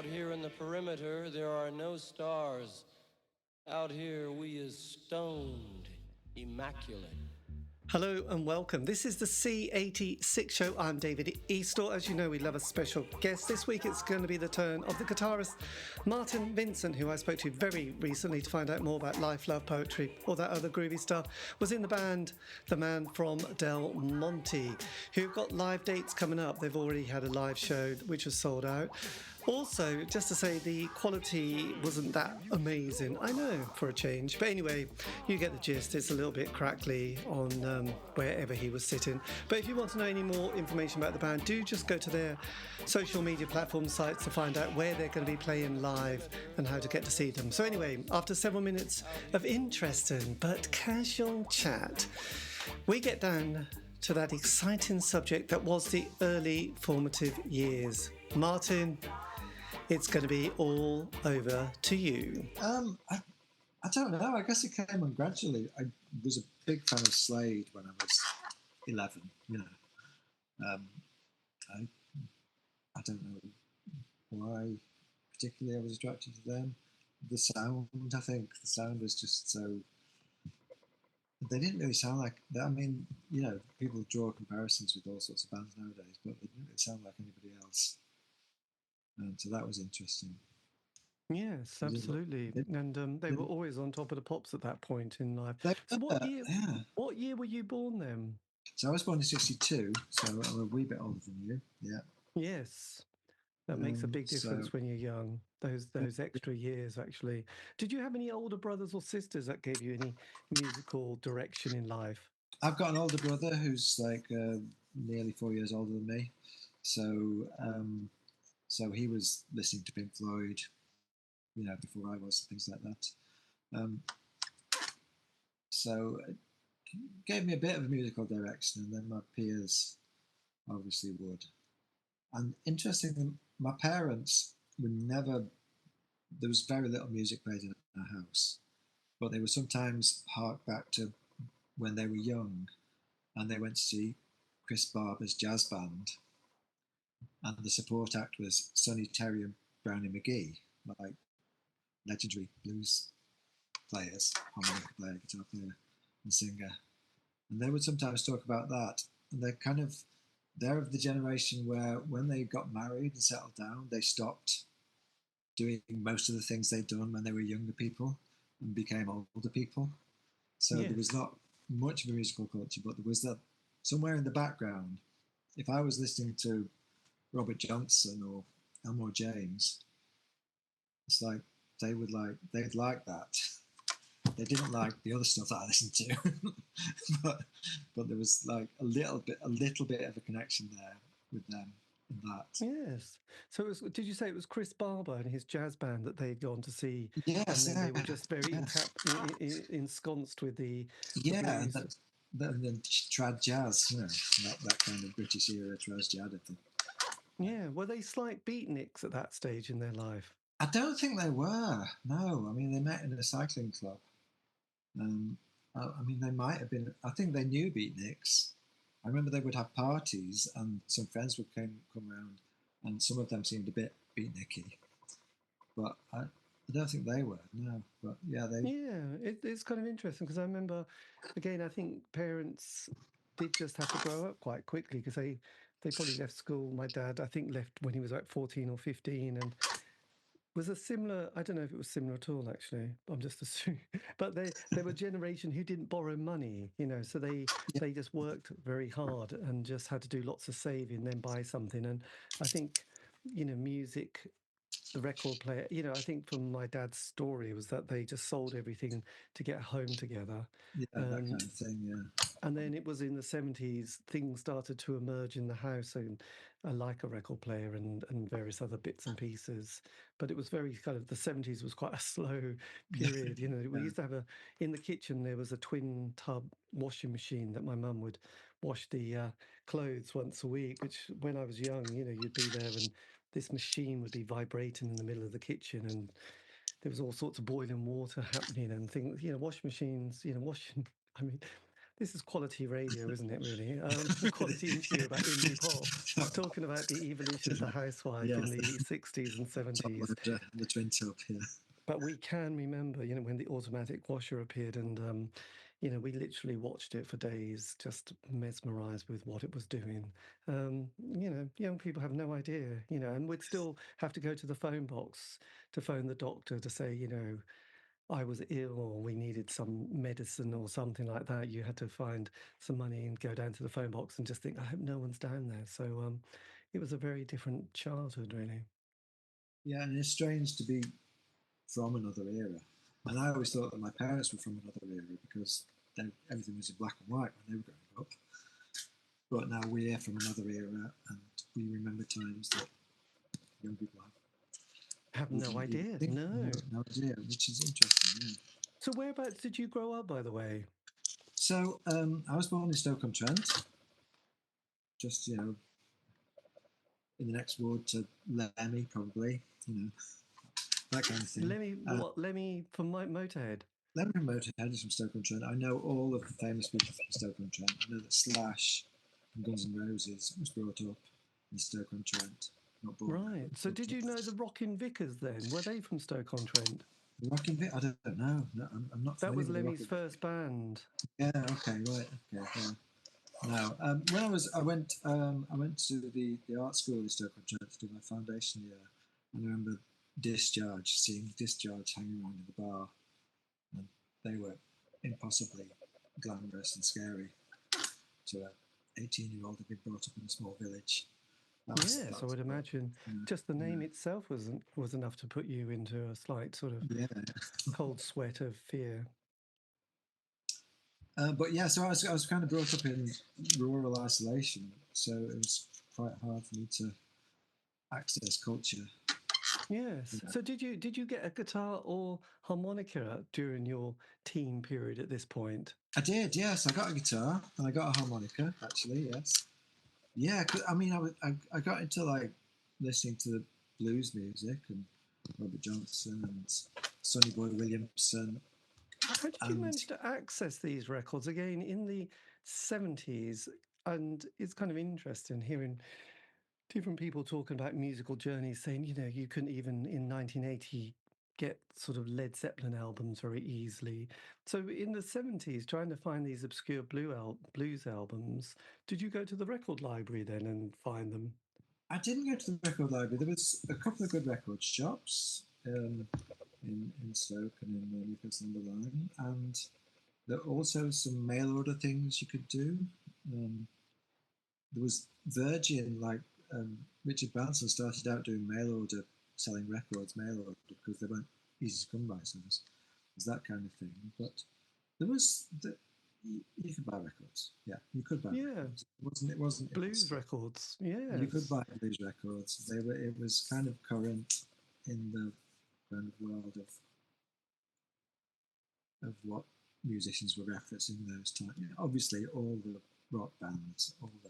here in the perimeter, there are no stars. Out here, we is stoned, immaculate. Hello and welcome. This is the C86 show. I'm David Eastaugh. As you know, we love a special guest. This week it's going to be the turn of the guitarist Martin Vincent, who I spoke to very recently to find out more about life, love, poetry, all that other groovy stuff. Was in the band, the man from Delmonte, who've got live dates coming up. They've already had a live show which was sold out. Also, just to say, the quality wasn't that amazing. I know, for a change. But anyway, you get the gist. It's a little bit crackly on wherever he was sitting. But if you want to know any more information about the band, do just go to their social media platform sites to find out where they're going to be playing live and how to get to see them. So anyway, after several minutes of interesting but casual chat, we get down to that exciting subject that was the early formative years. Martin, it's going to be all over to you. I don't know. I guess it came on gradually. I was a big fan of Slade when I was 11. You know, I don't know why particularly I was attracted to them. The sound, I think, the sound was just so. They didn't really sound like that. I mean, you know, people draw comparisons with all sorts of bands nowadays, but they didn't really sound like anybody else. And so that was interesting. Yes, absolutely. And they were always on top of the pops at that point in life. So what year were you born then? So I was born in 62, so I'm a wee bit older than you. Yeah. Yes. That makes a big difference when you're young, those extra years, actually. Did you have any older brothers or sisters that gave you any musical direction in life? I've got an older brother who's like nearly 4 years older than me. So he was listening to Pink Floyd, you know, before I was, things like that. So it gave me a bit of a musical direction, and then my peers obviously would. And interestingly, my parents were never, there was very little music played in our house, but they would sometimes hark back to when they were young and they went to see Chris Barber's jazz band, and the support act was Sonny Terry and Brownie McGee, like legendary blues players, harmonica player, guitar player, and singer. And they would sometimes talk about that. And they're of the generation where when they got married and settled down, they stopped doing most of the things they'd done when they were younger people and became older people. So There was not much of a musical culture, but there was that somewhere in the background. If I was listening to Robert Johnson or Elmore James, it's like they'd like that. They didn't like the other stuff that I listened to, but there was like a little bit of a connection there with them in that. Yes. So did you say it was Chris Barber and his jazz band that they'd gone to see? Yes, and then they were just very ensconced with the and then trad jazz, you know, that kind of British era trad jazz, I think. Yeah, were they slight beatniks at that stage in their life? I don't think they were. No, I mean they met in a cycling club. I mean, they might have been. I think they knew beatniks. I remember they would have parties, and some friends would come around, and some of them seemed a bit beatniky. But I don't think they were. No, but yeah, it's kind of interesting because I remember, again, I think parents did just have to grow up quite quickly because they probably left school. My dad, I think, left when he was like 14 or 15, and was a similar, I don't know if it was similar at all, actually. I'm just assuming. But they were a generation who didn't borrow money, you know, so they just worked very hard and just had to do lots of saving, then buy something. And I think, you know, music, the record player, you know, I think from my dad's story was that they just sold everything to get home together. Yeah, that kind of thing, yeah. And then it was in the 70s, things started to emerge in the house, and like a record player and various other bits and pieces. But it was very kind of, the 70s was quite a slow period. You know, we used to have in the kitchen, there was a twin tub washing machine that my mum would wash the clothes once a week, which when I was young, you know, you'd be there and this machine would be vibrating in the middle of the kitchen, and there was all sorts of boiling water happening and things, you know, washing machines, you know, washing, I mean, This is quality radio, isn't it, really? Quality interview about indie pop. Talking about the evolution of the housewife in the 60s and 70s. The twin top, yeah. But we can remember, when the automatic washer appeared and, we literally watched it for days, just mesmerised with what it was doing. Young people have no idea, and we'd still have to go to the phone box to phone the doctor to say, I was ill or we needed some medicine or something like that. You had to find some money and go down to the phone box and just think, I hope no one's down there. So it was a very different childhood, really. Yeah, and it's strange to be from another era. And I always thought that my parents were from another era because everything was in black and white when they were growing up. But now we're from another era and we remember times that young people have no idea. No idea, which is interesting. Yeah. So whereabouts did you grow up, by the way? So I was born in Stoke-on-Trent, just in the next ward to Lemmy, probably, that kind of thing. Lemmy, Lemmy from Motorhead? Lemmy from Motorhead is from Stoke-on-Trent. I know all of the famous people from Stoke-on-Trent. I know that Slash from Guns N' Roses was brought up in Stoke-on-Trent. Right. So did you know the Rockin' Vicars then? Were they from Stoke-on-Trent? The Rockin' Vicars? I don't know. No, I'm not. That was Lemmy's first band. Yeah. Okay. Right. Okay. Yeah. No. When I went to the art school in Stoke-on-Trent to do my foundation year, and I remember seeing Discharge hanging around in the bar, and they were impossibly glamorous and scary to an 18-year-old who'd been brought up in a small village. Yes, I would imagine. Just the name itself was enough to put you into a slight sort of cold sweat of fear. But yeah, so I was kind of brought up in rural isolation, so it was quite hard for me to access culture. Yes. So did you get a guitar or harmonica during your teen period at this point? I did. Yes, I got a guitar and I got a harmonica. Actually, yes. Yeah, I mean, I got into like listening to the blues music and Robert Johnson and Sonny Boy Williamson. How did you manage to access these records again in the 70s? And it's kind of interesting hearing different people talking about musical journeys, saying, you couldn't even in 1980 get sort of Led Zeppelin albums very easily. So in the 70s, trying to find these obscure blues albums, did you go to the record library then and find them? I didn't go to the record library. There was a couple of good record shops in Stoke and in Newcastle on the Line, and there were also some mail order things you could do. There was Virgin, like Richard Branson started out doing mail order, selling records mail order because they weren't easy to come by. So there's that kind of thing. But there was you could buy records. Yeah, you could buy. Yeah, records. It wasn't blues records. Yeah, you could buy blues records. It was kind of current in the kind of world of what musicians were referencing those times. Obviously, all the rock bands, all the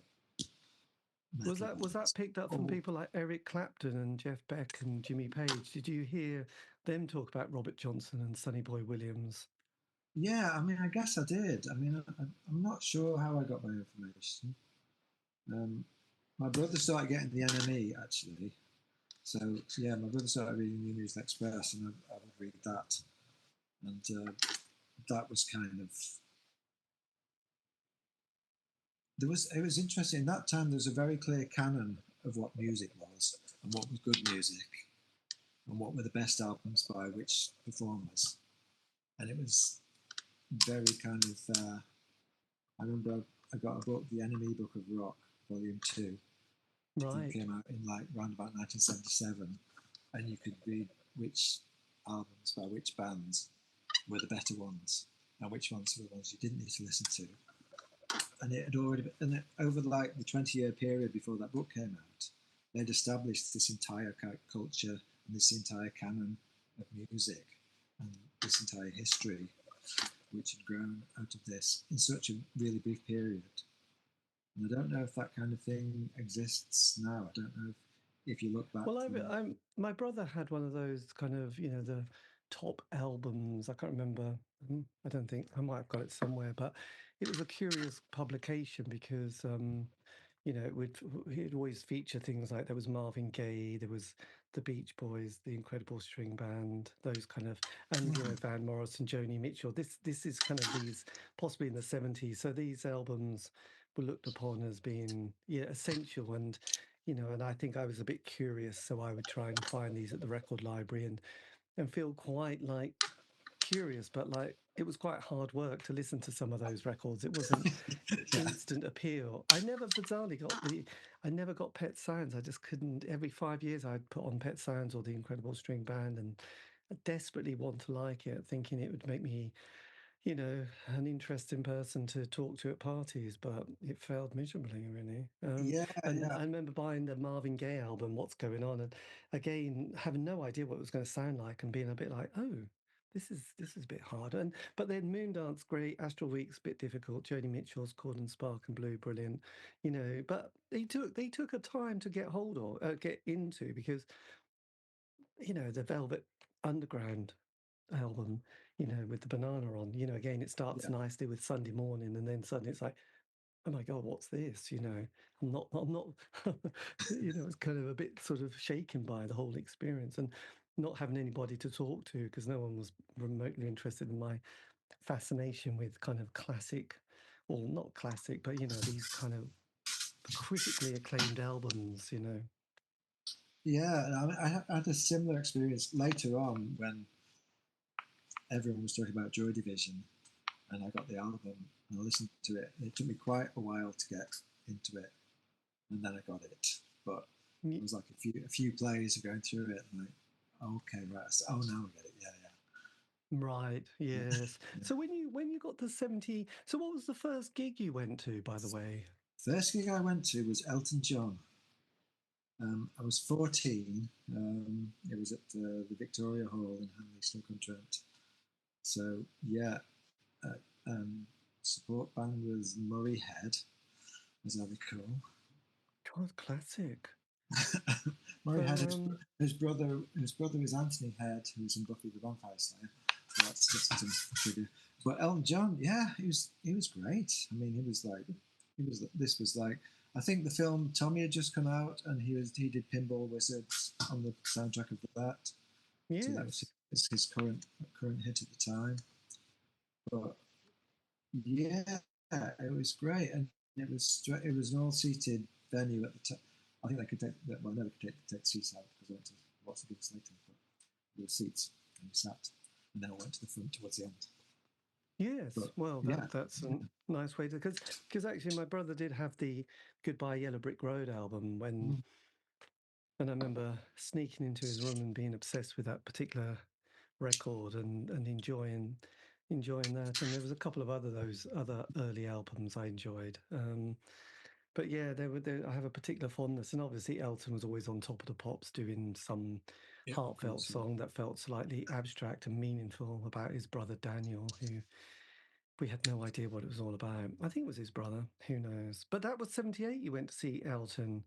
was that picked up from people like Eric Clapton and Jeff Beck and Jimmy Page? Did you hear them talk about Robert Johnson and Sonny Boy Williams? Yeah, I mean, I guess I did. I mean, I'm not sure how I got my information. My brother started getting the NME, actually. So, yeah, my brother started reading New Musical Express, and I would read that. And that was kind of... It was interesting. In that time, there was a very clear canon of what music was, and what was good music, and what were the best albums by which performers. And it was very kind of... I remember I got a book, The Enemy Book of Rock, Volume 2. Right. It came out in around about 1977, and you could read which albums by which bands were the better ones, and which ones were the ones you didn't need to listen to. And it had already been, over the 20-year period before that book came out, they'd established this entire culture and this entire canon of music and this entire history, which had grown out of this in such a really brief period. And I don't know if that kind of thing exists now. I don't know if you look back. Well, my brother had one of those kind of, the top albums. I can't remember. I don't think I might have got it somewhere, but it was a curious publication because you know, it'd always feature things like there was Marvin Gaye, there was the Beach Boys, the Incredible String Band, those kind of, and you know, Van Morrison, Joni Mitchell. This is kind of these possibly in the 70s. So these albums were looked upon as being essential, and you know, and I think I was a bit curious, so I would try and find these at the record library and feel quite like curious, but like it was quite hard work to listen to some of those records. It wasn't instant appeal. I never got Pet Sounds. I just couldn't. Every 5 years I'd put on Pet Sounds or the Incredible String Band, and I desperately want to like it, thinking it would make me, you know, an interesting person to talk to at parties, but it failed miserably, really. Yeah, And yeah, I remember buying the Marvin Gaye album, What's Going On, and again having no idea what it was going to sound like, and being a bit like, oh, this is a bit hard. And but then Moondance great, Astral Week's a bit difficult. Joni Mitchell's Chord and Spark and Blue brilliant, you know. But they took a time to get hold of, get into, because you know the Velvet Underground album, you know, with the banana on, you know, again it starts yeah, nicely with Sunday Morning, and then suddenly it's like, oh my god, what's this, you know. I'm not you know, it's kind of a bit sort of shaken by the whole experience, and not having anybody to talk to because no one was remotely interested in my fascination with kind of classic, or not classic, but you know, these kind of critically acclaimed albums, you know. yeah. And I had a similar experience later on when everyone was talking about Joy Division, and I got the album and I listened to it. And it took me quite a while to get into it, and then I got it. But it was like a few plays of going through it, and like, okay, right. Oh, now I get it. Yeah, Right, yeah. yes. Yeah. So when you got the 70, so what was the first gig you went to, by the way? First gig I went to was Elton John. I was 14. It was at the Victoria Hall in Hanley, Stoke-on-Trent. So yeah, uh, support band was Murray Head, as I recall. God, classic. Murray Head, Um, his brother is Anthony Head, who's in Buffy the Vampire Slayer. So that's just some trivia. But Elton John, yeah, he was great. I mean, this was like, I think the film Tommy had just come out, and he did Pinball Wizards on the soundtrack of that. So that was yes. his current hit at the time. But yeah, it was great, and it was an all seated venue at the time. I think they could take well, never could take the seats out because I went to lots of gigs later. But there were seats, and we sat, and then I went to the front towards the end. Yes. But Well, yeah, that's a nice way to, because actually my brother did have the Goodbye Yellow Brick Road album when, mm, and I remember sneaking into his room and being obsessed with that particular record and enjoying that. And there was a couple of those other early albums I enjoyed. But yeah, I have a particular fondness, and obviously Elton was always on top of the pops, doing some yeah, of heartfelt course, yeah. song that felt slightly abstract and meaningful about his brother Daniel, who we had no idea what it was all about. I think it was his brother, who knows? But that was 78. You went to see Elton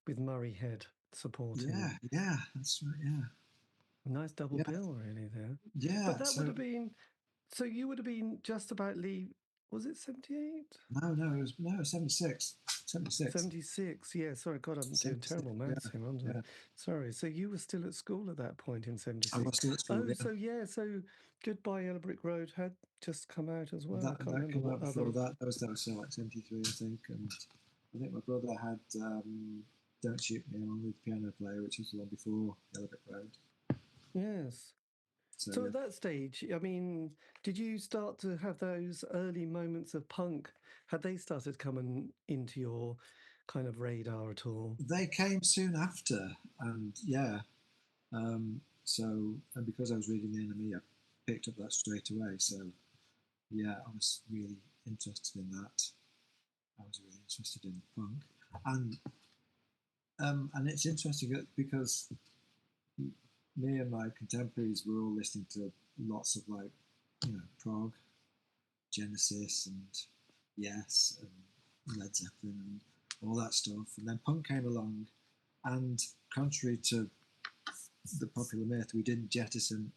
with Murray Head Yeah, supporting. yeah, that's right. Yeah, A nice double yeah, bill, really, there. But yeah. that would So have been, so you would have been just about leave. Was it 78? no, it was no 76, 76, 76, yeah. Sorry, God, I'm doing 76. terrible Yeah, maths here, aren't I? yeah. Sorry. So you were still at school at that point in I 76. was still at school. Oh, Yeah, so yeah, so Goodbye Yellow Brick Road had just come out as well. I can't that remember came what out other. before that. That was like 73, I think. And I think my brother had "Don't Shoot Me" on with Piano Player, which was the one before Yellow Brick Road. Yes. So So yeah, at that stage, I mean, did you start to have those early moments of punk? Had they started coming into your kind of radar at all? they came soon after, and yeah. So and because I was reading the NME, I picked up that straight away. So yeah, I was really interested in that. I was really interested in punk, and it's interesting because me and my contemporaries were all listening to lots of like, prog, Genesis, and Yes, and Led Zeppelin, and all that stuff. And then punk came along, and contrary to the popular myth, we didn't jettison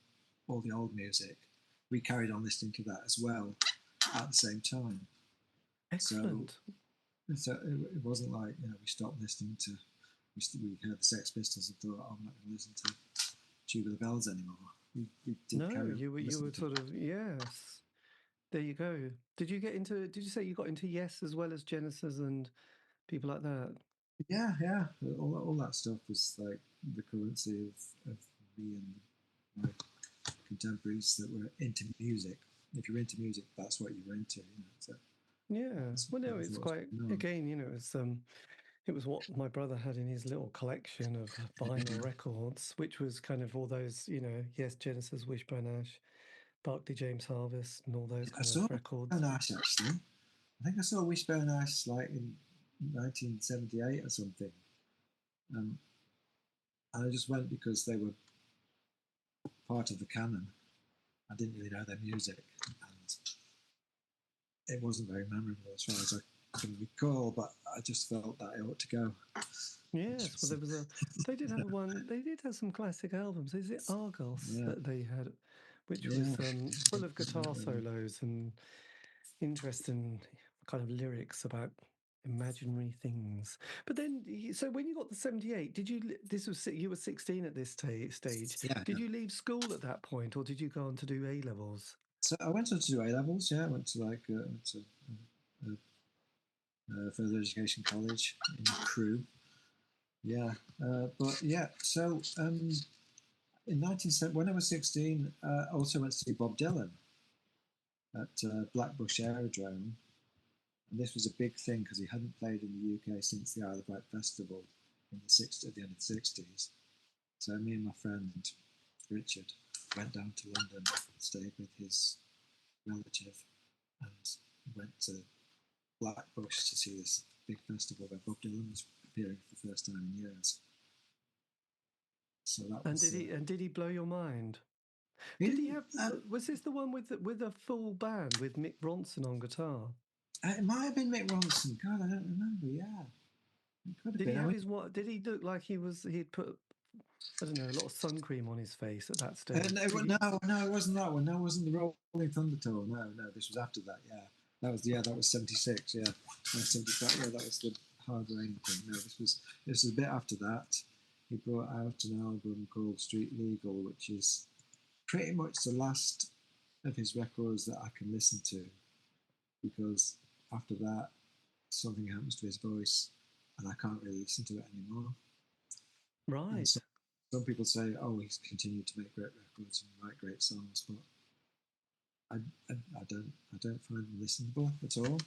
all the old music. We carried on listening to that as well at the same time. Excellent. So it wasn't like, we stopped listening to, we heard the Sex Pistols and thought, I'm not going to listen to Tubular Bells anymore. We did No, carry on you were listening to sort of, yes. There you go. Did you say you got into Yes as well as Genesis and people like that? Yeah, all that stuff was like the currency of me and my contemporaries that were into music. If you're into music, that's what you were into, So Yeah. Well, no, that was it's what was quite, going on. again, it was what my brother had in his little collection of vinyl records, which was kind of all those, Yes, Genesis, Wishbone Ash, Barclay James Harvest, and all those I kind of saw records. Wishbone Ash actually. I think I saw Wishbone Ash like in 1978 or something. And I just went because they were part of the canon. I didn't really know their music, and it wasn't very memorable as far as I can recall. But I just felt that I ought to go. Yes, well, they did have some classic albums. Is it Argos Yeah, that they had, which was yeah. full of guitar solos and interesting kind of lyrics about imaginary things. But then, so when you got the 78, you were 16 at this stage. Yeah. Did you leave school at that point, or did you go on to do A levels? So I went on to do A levels. Yeah, I went to further education college in Crewe. Yeah, but yeah. So in 1970, when I was 16, I also went to see Bob Dylan at Blackbush Aerodrome. And this was a big thing because he hadn't played in the UK since the Isle of Wight Festival in at the end of the 60s. So me and my friend Richard went down to London, stayed with his relative, and went to Blackbush to see this big festival where Bob Dylan was appearing for the first time in years. So that was. Did he blow your mind? He Did he didn't. have? Was this the one with a full band with Mick Ronson on guitar? It might have been Mick Ronson. God, I don't remember. Yeah, it could have Did been. he have his what? Did he look like he'd put, I don't know, a lot of sun cream on his face at that stage? No, it wasn't that one. No, it wasn't the Rolling Thunder tour. No, this was after that. Yeah, that was 76. Yeah, 75. Yeah, that was the Hard Rain thing. No, this was a bit after that. He brought out an album called Street Legal, which is pretty much the last of his records that I can listen to, because after that something happens to his voice and I can't really listen to it anymore. Right. Some people say, oh, he's continued to make great records and write great songs, but I don't find them listenable at all.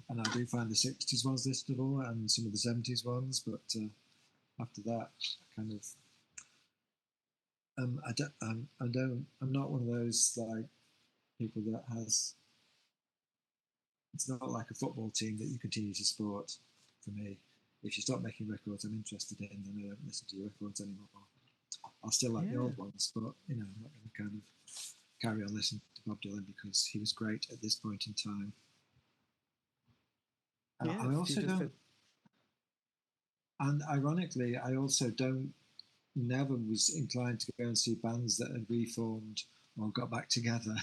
And I do find the 60s ones listenable and some of the 70s ones, but after that, kind of, I'm not one of those like people that has. It's not like a football team that you continue to support. For me, if you stop making records I'm interested in, then I don't listen to your records anymore. I'll still like the old ones, but I'm not going to kind of carry on listening to Bob Dylan because he was great at this point in time. Yes, I also don't, and ironically, I also never was inclined to go and see bands that had reformed or got back together,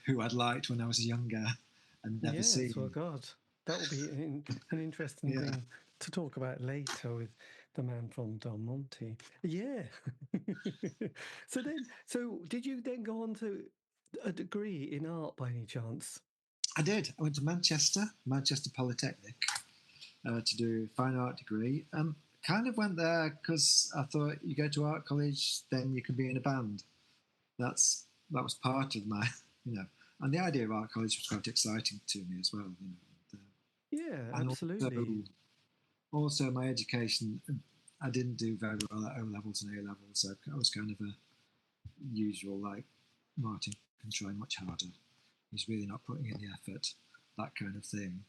who I'd liked when I was younger and never seen. Yes, well, God, that will be an interesting thing to talk about later with the man from Delmonte. Yeah. So did you then go on to a degree in art by any chance? I did. I went to Manchester Polytechnic, to do a fine art degree. Kind of went there because I thought you go to art college, then you can be in a band. That was part of my, and the idea of art college was quite exciting to me as well. Yeah, and absolutely. Also, my education, I didn't do very well at O levels and A levels, so I was kind of a usual like Martin can try much harder. He's really not putting in the effort, that kind of thing.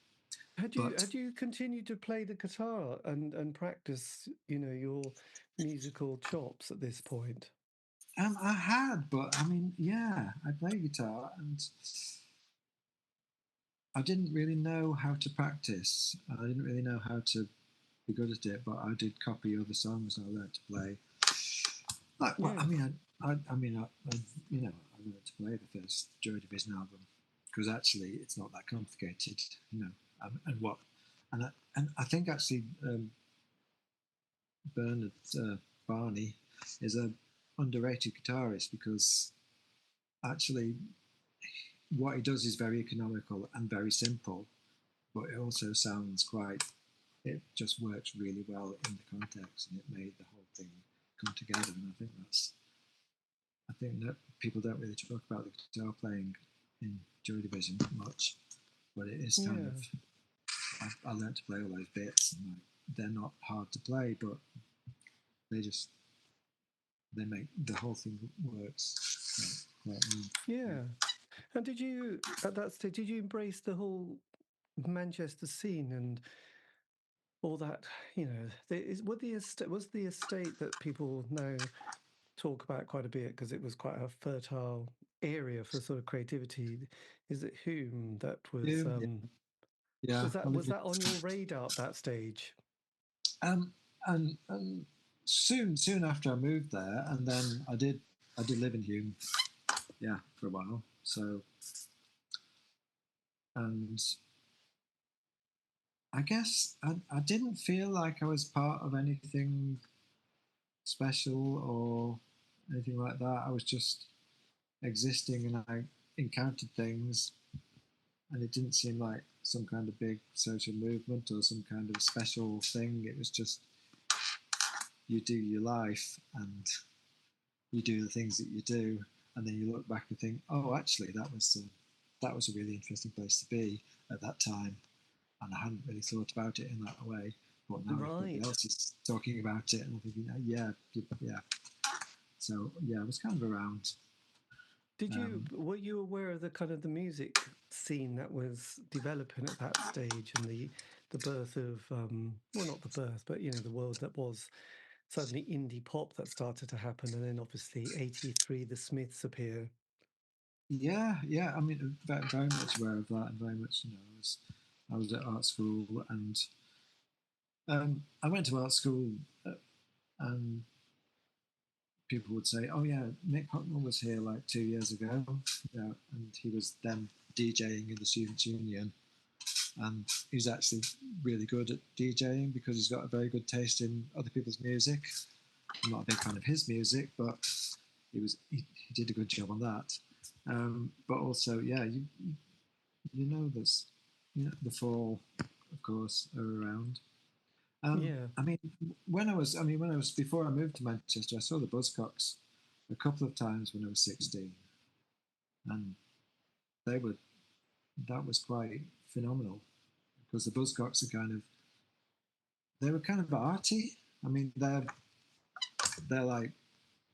Had you continued to play the guitar and practice, your musical chops at this point? I had, but I mean, yeah, I play guitar and I didn't really know how to practice. I didn't really know how to be good at it, but I did copy other songs and I learned to play. I learned to play the first Joy Division album because actually it's not that complicated, and I think actually Bernard Barney is a underrated guitarist, because actually what he does is very economical and very simple, but it also sounds it just works really well in the context, and it made the whole thing come together. And I think that people don't really talk about the guitar playing in Joy Division much, but it is kind of. I learned to play all those bits, and they're not hard to play, but they make the whole thing works quite well. Yeah. And did you, at that stage, did you embrace the whole Manchester scene and all that? Was the estate that people now talk about quite a bit, because it was quite a fertile area for sort of creativity? Is it Hume that was? Yeah. Was that on your radar at that stage? And soon after I moved there, and then I did live in Hume, for a while. So, and I guess I didn't feel like I was part of anything special or anything like that. I was just existing, and I encountered things, and it didn't seem like some kind of big social movement or some kind of special thing. It was just, you do your life and you do the things that you do, and then you look back and think, oh, actually, that was a really interesting place to be at that time, and I hadn't really thought about it in that way. But now everybody else is talking about it, and I'm thinking, yeah. So I was kind of around. Were you aware of the kind of the music scene that was developing at that stage, and the birth of well, not the birth, but the world that was suddenly indie pop that started to happen, and then obviously 83 the Smiths appear? Yeah. I mean, very much aware of that, and very much, I was at art school, and I went to art school, and people would say, "Oh yeah, Mick Hucknall was here like 2 years ago," and he was then DJing in the Students' Union, and he's actually really good at DJing because he's got a very good taste in other people's music. I'm not a big fan of his music, but he did a good job on that. But also, you there's the Fall, of course, are around. I mean, when I was before I moved to Manchester, I saw the Buzzcocks a couple of times when I was 16, and that was quite phenomenal, because the Buzzcocks were kind of arty. I mean, they're like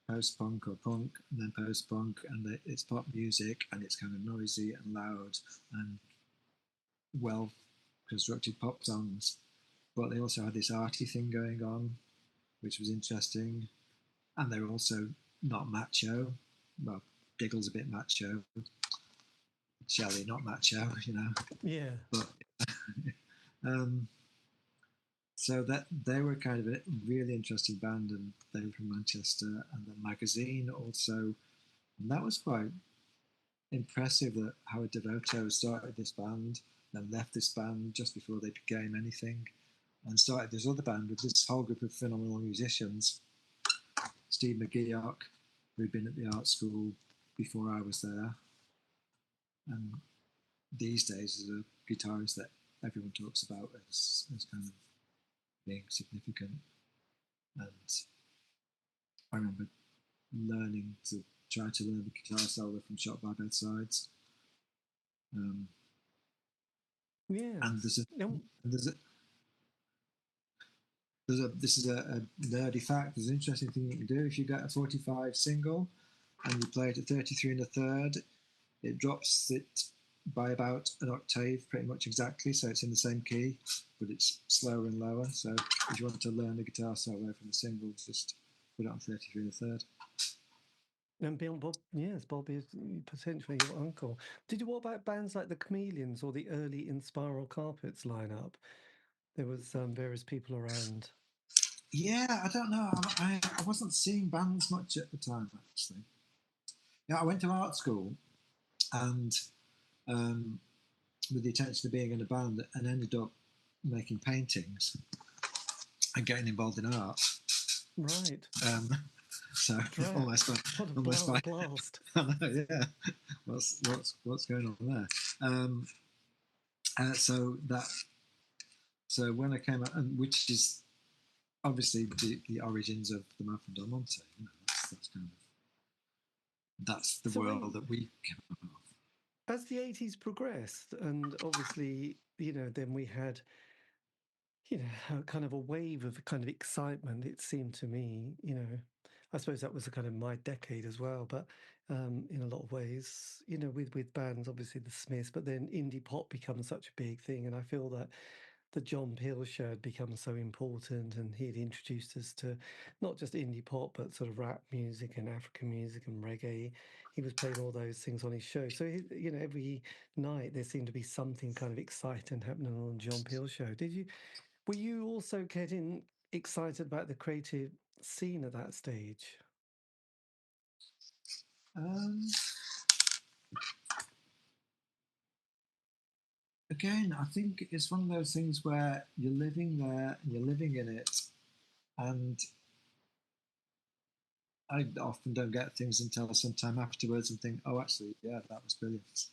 post-punk or punk, and then post-punk, and it's pop music, and it's kind of noisy and loud and well constructed pop songs, but they also had this arty thing going on, which was interesting. And they were also not macho. Well, Diggle's a bit macho. Shelley, not macho, Yeah. But so that they were kind of a really interesting band, and they were from Manchester, and the magazine also. And that was quite impressive that Howard Devoto started this band, then left this band just before they became anything, and started this other band with this whole group of phenomenal musicians. Steve McGeoch, who'd been at the art school before I was there, and these days is a guitarist that everyone talks about as kind of being significant. And I remember trying to learn the guitar solo from Shot by Both Sides. And this is a nerdy fact. There's an interesting thing you can do. If you get a 45 single and you play it at 33 1/3, it drops it by about an octave, pretty much exactly. So it's in the same key, but it's slower and lower. So if you want to learn a guitar solo from a single, just put it on 33 1/3. And Bob is potentially your uncle. What about bands like the Chameleons or the early In Spiral Carpets lineup? There was various people around. Yeah, I don't know. I wasn't seeing bands much at the time, actually. Yeah, I went to art school, and with the intention of being in a band, and ended up making paintings and getting involved in art. Right. So Drat. almost What a blast. I know, yeah. What's going on there? So when I came out, and which is obviously the origins of the man from Delmonte. You know, that's the world that we came out of. As the 80s progressed, and obviously, then we had, kind of a wave of kind of excitement, it seemed to me, I suppose that was a kind of my decade as well, but in a lot of ways, with bands, obviously the Smiths, but then indie pop becomes such a big thing. And I feel that the John Peel show had become so important, and he had introduced us to not just indie pop, but sort of rap music and African music and reggae. He was playing all those things on his show. So, every night there seemed to be something kind of exciting happening on the John Peel show. Were you also getting excited about the creative scene at that stage? Again, I think it's one of those things where you're living there and you're living in it, and I often don't get things until sometime afterwards and think, oh, actually, yeah, that was brilliant.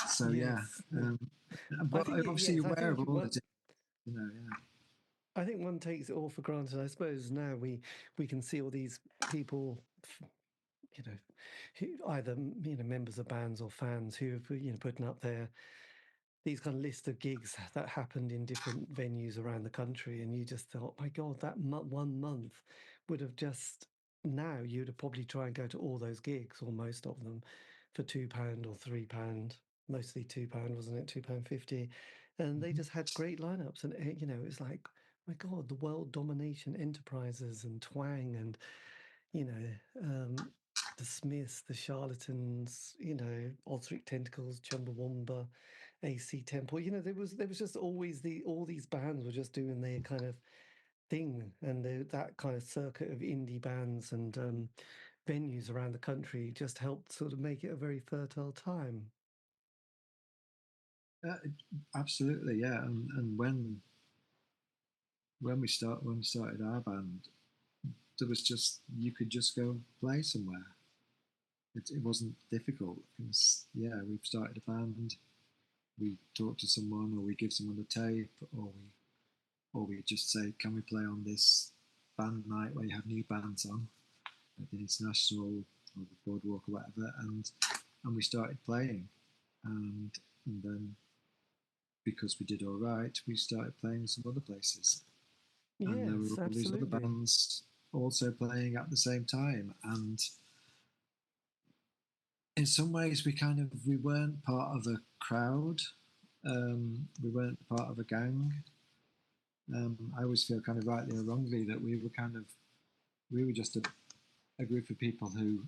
So Yes. but obviously you're aware of all of it, yeah. I think one takes it all for granted. I suppose now we can see all these people, who either members of bands or fans who have putting up these kind of list of gigs that happened in different venues around the country, and you just thought, my God, that 1 month would have just now you'd have probably try and go to all those gigs or most of them for £2 or £3, mostly £2, wasn't it? £2.50, and they just had great lineups, and it's like, my God, the World Domination Enterprises and Twang and the Smiths, the Charlatans, Osric Tentacles, Chumbawamba, AC Temple. There was just always all these bands were just doing their kind of thing, and that kind of circuit of indie bands and venues around the country just helped sort of make it a very fertile time. Absolutely, yeah. And when we started our band, there was just you could just go and play somewhere. It wasn't difficult. It was, yeah, we've started a band. We talk to someone, or we give someone the tape, or we just say, can we play on this band night where you have new bands on at the International or the Boardwalk or whatever, and we started playing, and then because we did all right, we started playing some other places, and there Yes, were all these other absolutely. bands also playing at the same time, and in some ways we weren't part of a crowd, we weren't part of a gang. I always feel kind of rightly or wrongly that we were just a group of people who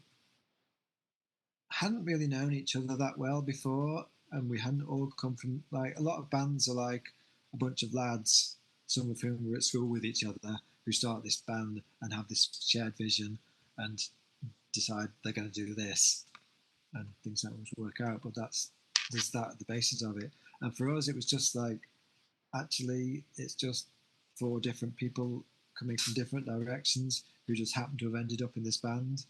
hadn't really known each other that well before, and we hadn't all come from, like, a lot of bands are like a bunch of lads, some of whom were at school with each other, who start this band and have this shared vision and decide they're going to do this, and things don't always work out, but there's that at the basis of it. And for us, it was just like, actually, it's just 4 different people coming from different directions who just happen to have ended up in this band.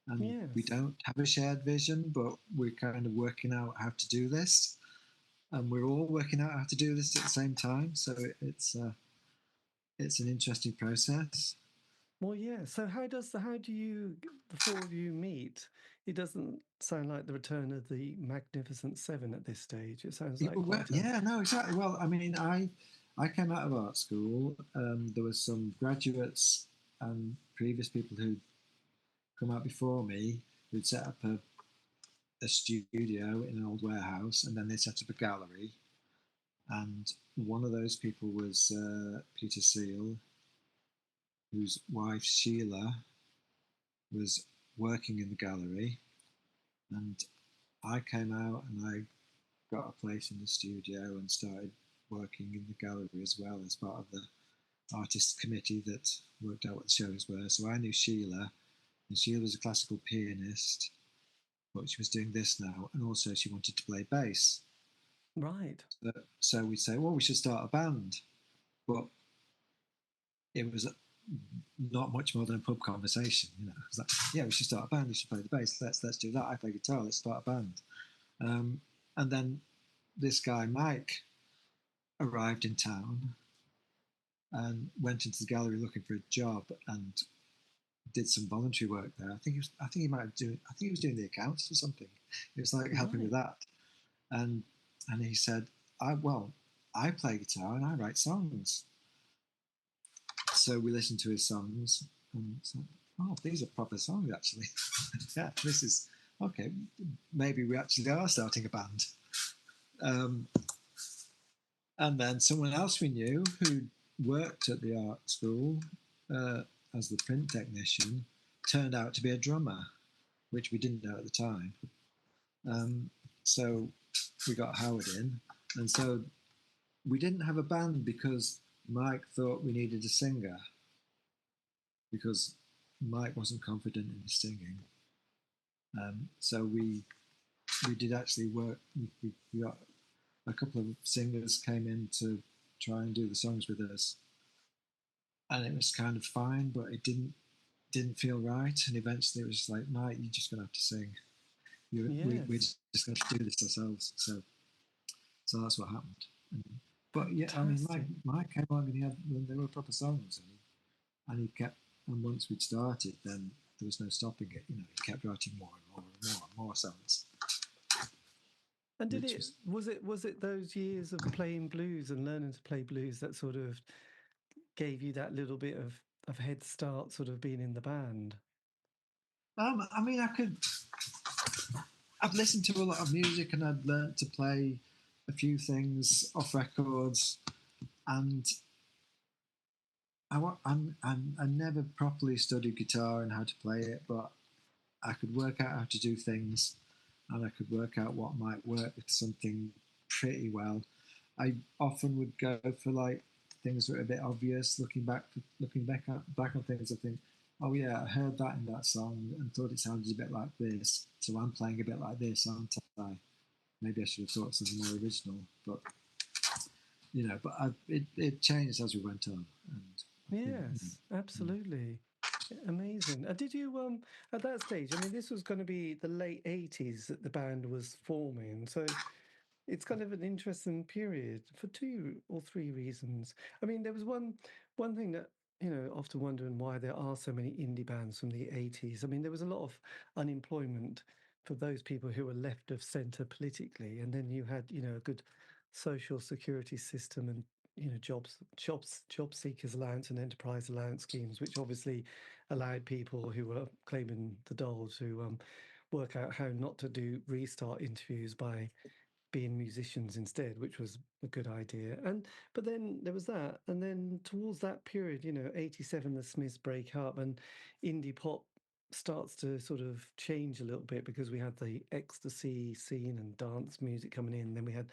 And Yes. we don't have a shared vision, but we're kind of working out how to do this. And we're all working out how to do this at the same time. So it's an interesting process. Well, yeah. So how do the 4 of you meet? It doesn't sound like the return of the Magnificent Seven at this stage. It sounds like No, exactly. Well, I mean, I came out of art school. There was some graduates and previous people who'd come out before me who'd set up a studio in an old warehouse, and then they set up a gallery. And one of those people was Peter Seal, whose wife Sheila was working in the gallery, and I came out and I got a place in the studio and started working in the gallery as well as part of the artists committee that worked out what the shows were. So I knew Sheila, and Sheila was a classical pianist, but she was doing this now, and also she wanted to play bass. Right. So we'd say, well, we should start a band, but it was not much more than a pub conversation. It was like, yeah, we should start a band. You should play the bass. Let's do that. I play guitar. Let's start a band. And then this guy Mike arrived in town and went into the gallery looking for a job and did some voluntary work there. I think he was doing the accounts or something. It was like helping with that. And he said, I play guitar and I write songs. So we listened to his songs and said, oh, these are proper songs actually. Yeah, this is okay. Maybe we actually are starting a band. And then someone else we knew who worked at the art school as the print technician turned out to be a drummer, which we didn't know at the time. So we got Howard in, and so we didn't have a band because Mike thought we needed a singer, because Mike wasn't confident in his singing. So we did actually work. We got a couple of singers came in to try and do the songs with us, and it was kind of fine, but it didn't feel right. And eventually, it was like, Mike, you're just gonna have to sing. We're just going to do this ourselves. So that's what happened. But yeah, I mean, Mike came along and they were proper songs, and he kept. And once we'd started, then there was no stopping it. He kept writing more and more and more and more songs. And was it those years of playing blues and learning to play blues that sort of gave you that little bit of head start, sort of being in the band? I mean, I'd listened to a lot of music and I'd learnt to play a few things off records, and I never properly studied guitar and how to play it, but I could work out how to do things, and I could work out what might work with something pretty well. I often would go for like things that are a bit obvious. Looking back on things, I think, oh yeah, I heard that in that song and thought it sounded a bit like this, so I'm playing a bit like this, aren't I? Maybe I should have thought something more original, but it changed as we went on. And yes, absolutely. Amazing. Did you at that stage? I mean, this was going to be the late 80s that the band was forming, so it's kind of an interesting period for 2 or 3 reasons. I mean, there was one thing that often wondering why there are so many indie bands from the 80s. I mean, there was a lot of unemployment for those people who were left of centre politically, and then you had a good social security system and job seekers allowance and enterprise allowance schemes, which obviously allowed people who were claiming the dole to work out how not to do restart interviews by being musicians instead, which was a good idea. But then there was that, and then towards that period, 87, the Smiths break up, and indie pop starts to sort of change a little bit because we had the ecstasy scene and dance music coming in. Then we had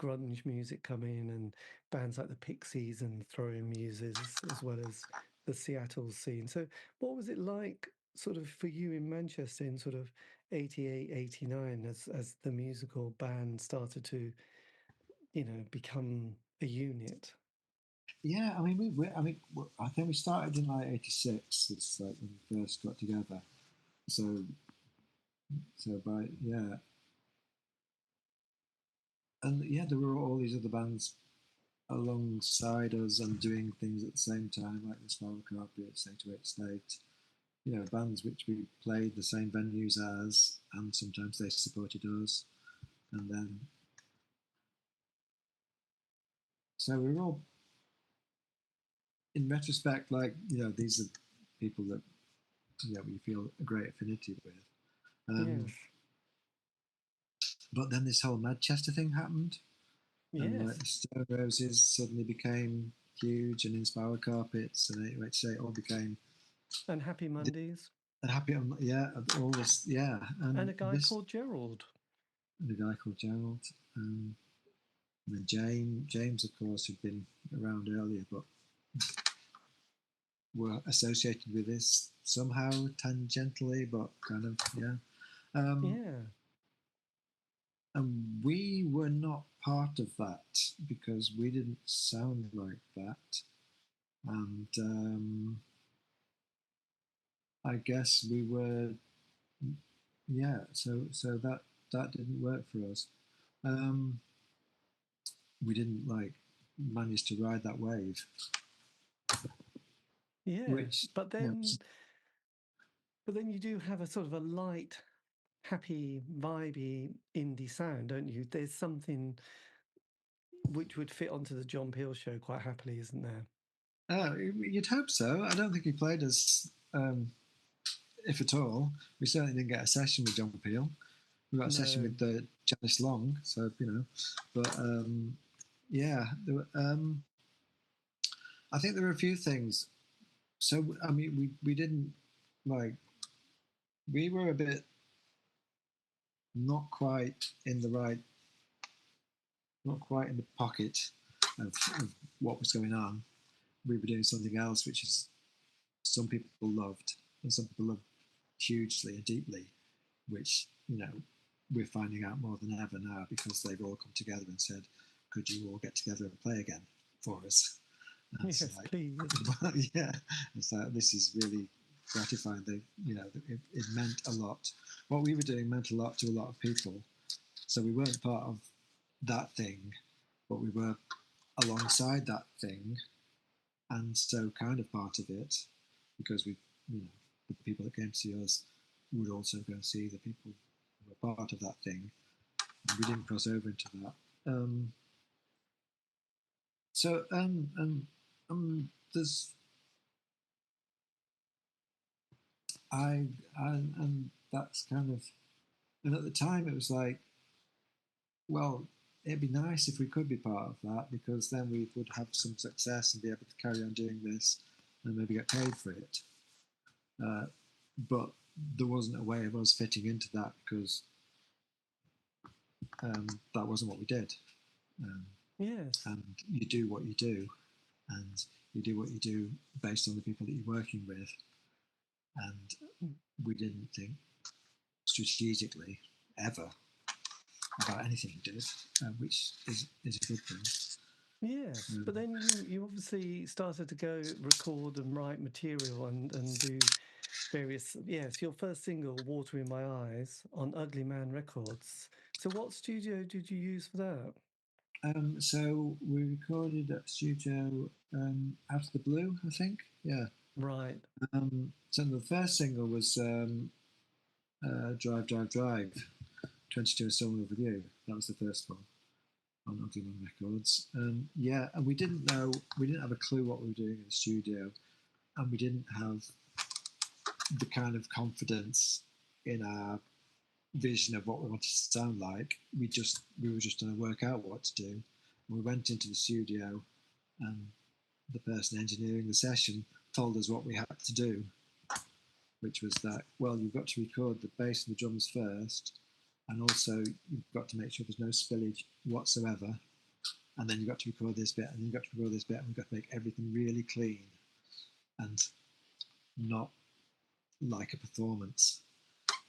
grunge music come in, and bands like the Pixies and Throwing Muses, as well as the Seattle scene. So what was it like sort of for you in Manchester in sort of 88, 89 as the musical band started to, become a unit? yeah, I mean, I think we started in like '86. It's like when we first got together. So by and yeah, there were all these other bands alongside us and doing things at the same time, like the Spiral Carpet, State to Eight State. Bands which we played the same venues as, and sometimes they supported us. And then, so we were all, in retrospect, like, these are people that, we feel a great affinity with. Yes. But then this whole Manchester thing happened. Yes. And like the Stone Roses suddenly became huge, and in Spiral Carpets, and it all became. And Happy Mondays. And Happy, all this, yeah. And a guy called Gerald. And a guy called Gerald. And then James, of course, who'd been around earlier, but were associated with this somehow tangentially, but kind of, yeah. Yeah. And we were not part of that because we didn't sound like that. And I guess we were, yeah. So that didn't work for us. Um, we didn't like manage to ride that wave. Yeah. Which, But then, yeah, but then you do have a sort of a light, happy, vibey indie sound, don't you? There's something which would fit onto the John Peel show quite happily, isn't there? you'd hope so. I don't think he played us, if at all. We certainly didn't get a session with John Peel. We got a session with Janice Long, so But yeah, I think there were a few things. So I mean, we didn't like. We were a bit not quite in the right, not quite in the pocket of what was going on. We were doing something else, which is some people loved, and some people loved hugely and deeply, which we're finding out more than ever now because they've all come together and said, "Could you all get together and play again for us?" And Yes, it's like, please. yeah, it's like this is really gratifying. It meant a lot. What we were doing meant a lot to a lot of people. So we weren't part of that thing, but we were alongside that thing, and so kind of part of it because the people that came to see us would also go and see the people who were part of that thing. And we didn't cross over into that. So there's and that's kind of, and at the time it was like, well, it'd be nice if we could be part of that because then we would have some success and be able to carry on doing this and maybe get paid for it. But there wasn't a way of us fitting into that because that wasn't what we did. Yes. And you do what you do, and you do what you do based on the people that you're working with. And we didn't think strategically ever about anything we did, which is a good thing. Yes, but then you obviously started to go record and write material and do various. Yes, your first single, "Water in My Eyes," on Ugly Man Records. So, what studio did you use for that? So we recorded at studio Out of the Blue, I think. Yeah. Right. So the first single was Drive, Drive, Drive, 22 and Still in Love With You. That was the first one on Ugly Man Records. Yeah, and we didn't have a clue what we were doing in the studio, and we didn't have the kind of confidence in our vision of what we wanted to sound like. We were just trying to work out what to do. And we went into the studio, and the person engineering the session told us what we had to do, which was that, well, you've got to record the bass and the drums first, and also you've got to make sure there's no spillage whatsoever, and then you've got to record this bit, and then you've got to record this bit, and we've got to make everything really clean and not like a performance.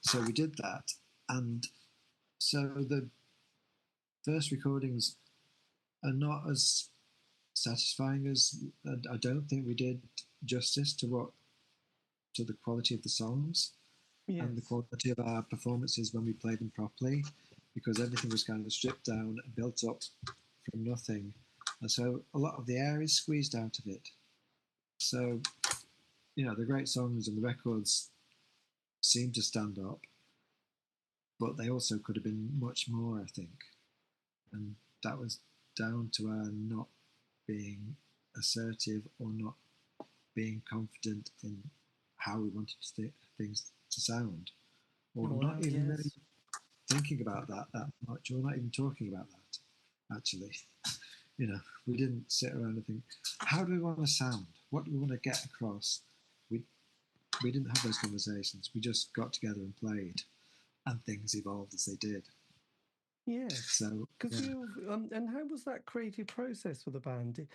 So we did that, and so the first recordings are not as satisfying as, I don't think we did justice to the quality of the songs and the Yes. quality of our performances when we played them properly, because everything was kind of stripped down and built up from nothing, and so a lot of the air is squeezed out of it. So the great songs and the records seem to stand up, but they also could have been much more, I think, and that was down to our not being assertive or not being confident in how we wanted things to sound, or not Well, even really yes. thinking about that much, or not even talking about that. Actually, we didn't sit around and think, how do we want to sound? What do we want to get across? We didn't have those conversations. We just got together and played, and things evolved as they did. Yes. So, Because yeah. you and how was that creative process for the band?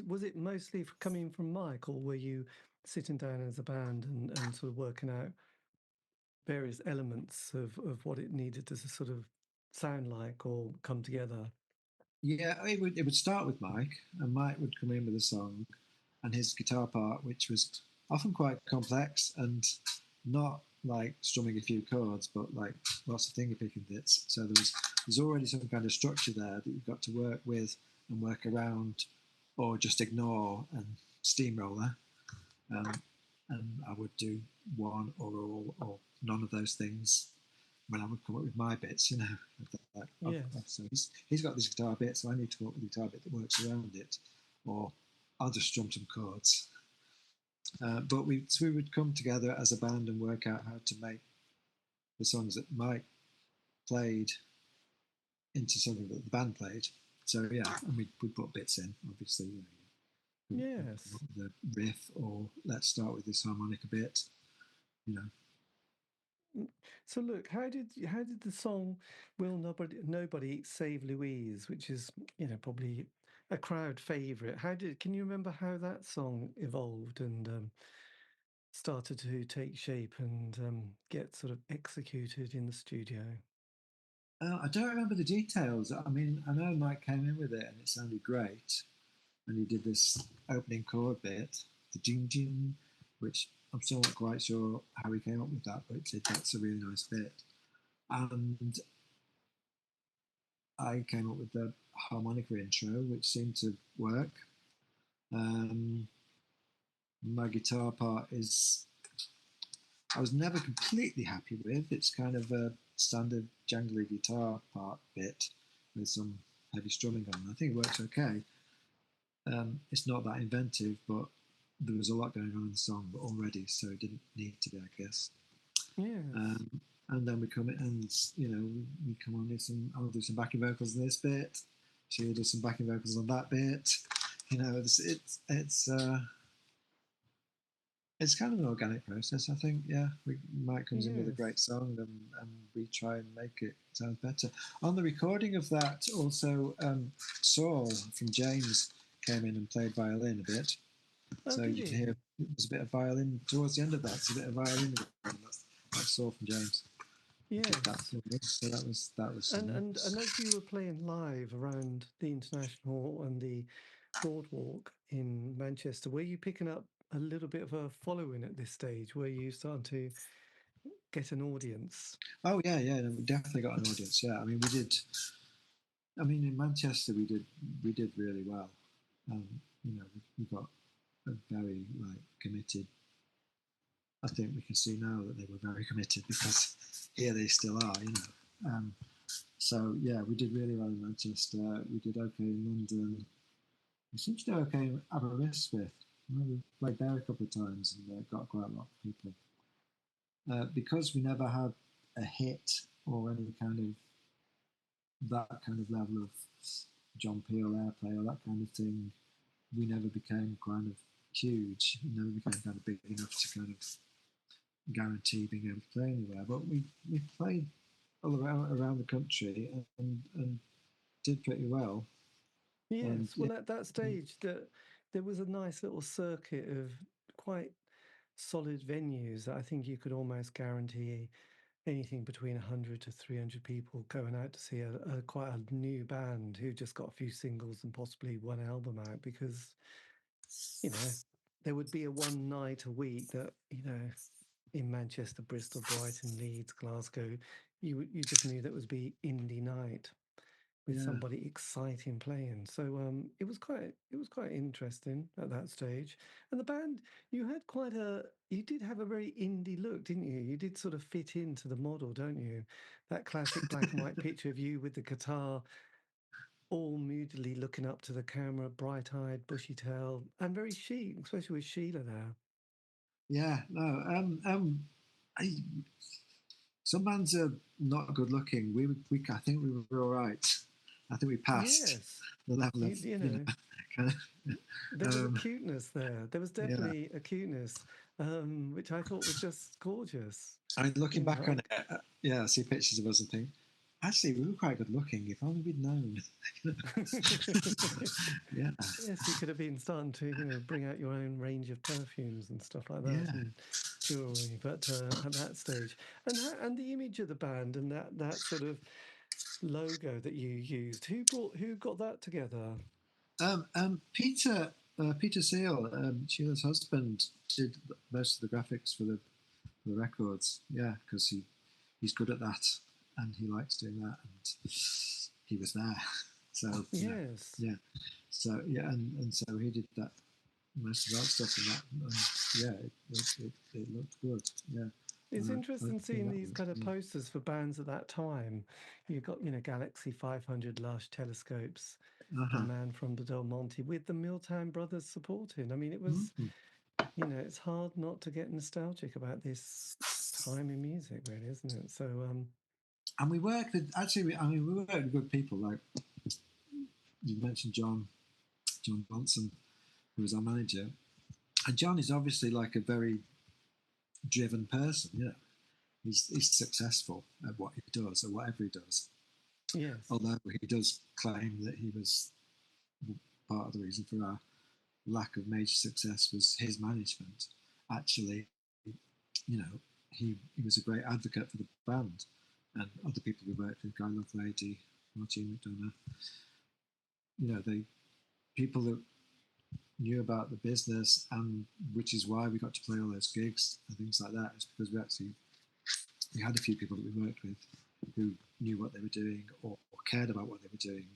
Was it mostly coming from Mike, or were you sitting down as a band and sort of working out various elements of what it needed to sort of sound like or come together? Yeah, it would start with Mike, and Mike would come in with a song, and his guitar part, which was often quite complex and not like strumming a few chords, but like lots of finger picking bits. So there's already some kind of structure there that you've got to work with and work around, or just ignore and steamroller. Um, and I would do one or all or none of those things when I would come up with my bits, Like, Yes. so he's got this guitar bit, so I need to come up with a guitar bit that works around it, or I'll just strum some chords. But we would come together as a band and work out how to make the songs that Mike played into something that the band played. So yeah, and we'd put bits in, obviously. Yes. The riff, or let's start with this harmonica bit. So look, how did the song "Will Nobody Save Louise," which is probably a crowd favourite, can you remember how that song evolved and started to take shape and get sort of executed in the studio? I don't remember the details. I mean, I know Mike came in with it and it sounded great, and he did this opening chord bit, the jing jing, which I'm still not quite sure how he came up with that, but he said that's a really nice bit. And I came up with the harmonica intro, which seemed to work. My guitar part I was never completely happy with. It's kind of a standard jangly guitar part bit with some heavy strumming on. I think it works okay. It's not that inventive, but there was a lot going on in the song already, so it didn't need to be, I guess. Yeah. And then we come in and, we come on with I'll do some backing vocals in this bit. She'll do some backing vocals on that bit. It's kind of an organic process, I think. Yeah, Mike comes in with a great song, and we try and make it sound better. On the recording of that, also, Saul from James came in and played violin a bit. So you can hear there's a bit of violin towards the end of that. It's a bit of violin. That's Saul from James. Yes. So that was. And as you were playing live around the International and the Boardwalk in Manchester, were you picking up a little bit of a following at this stage? Were you starting to get an audience? Oh yeah, no, we definitely got an audience. Yeah, I mean we did. I mean in Manchester we did really well. We got a very committed. I think we can see now that they were very committed, because here they still are. So yeah, we did really well in Manchester. We did okay in London. We seemed to do okay in Aberystwyth. We played there a couple of times and got quite a lot of people. Because we never had a hit or any kind of that kind of level of John Peel airplay or that kind of thing, we never became kind of huge. We never became kind of big enough to kind of guarantee being able to play anywhere. But we played all around the country and did pretty well. Yes. And, well, at that stage, there was a nice little circuit of quite solid venues that I think you could almost guarantee anything between 100 to 300 people going out to see a quite a new band who just got a few singles and possibly one album out, because there would be a one night a week that in Manchester, Bristol, Brighton, Leeds, Glasgow, you just knew that would be indie night with somebody exciting playing. So it was quite interesting at that stage. And the band, you did have a very indie look, didn't you? You did sort of fit into the model, don't you? That classic black and white picture of you with the guitar, all moodily looking up to the camera, bright-eyed, bushy-tailed, and very chic, especially with Sheila there. Yeah, no, some bands are not good looking. I think we were all right. I think we passed the level of kind of. There was a cuteness there. There was definitely a cuteness, which I thought was just gorgeous. I mean, looking back on it, I see pictures of us and think, actually, we were quite good looking. If only we'd known. Yes, you could have been starting to, bring out your own range of perfumes and stuff like that, and story, but at that stage, and the image of the band and that sort of logo that you used, who got that together? Peter Seal, Sheila's husband, did most of the graphics for the records. Yeah, because he's good at that, and he likes doing that, and he was there. So Yes. yeah. So yeah, and so he did that, most of that stuff, and it looked good. Yeah. It's I interesting think seeing that these was, kind of posters for bands at that time. You've got, Galaxy 500 Lush telescopes, the man from the Delmonte with the Milltown brothers supporting. I mean, it was, it's hard not to get nostalgic about this time in music, really, isn't it? So, and we worked with, we worked with good people, like you mentioned John Johnson, who was our manager. And John is obviously like a very driven person, He's successful at what he does, or whatever he does. yes. Although he does claim that he was part of the reason for our lack of major success was his management. Actually, he was a great advocate for the band, and other people we worked with, Guy Lovelady, Martin McDonough, they people that knew about the business, and which is why we got to play all those gigs and things like that, is because we had a few people that we worked with who knew what they were doing, or cared about what they were doing,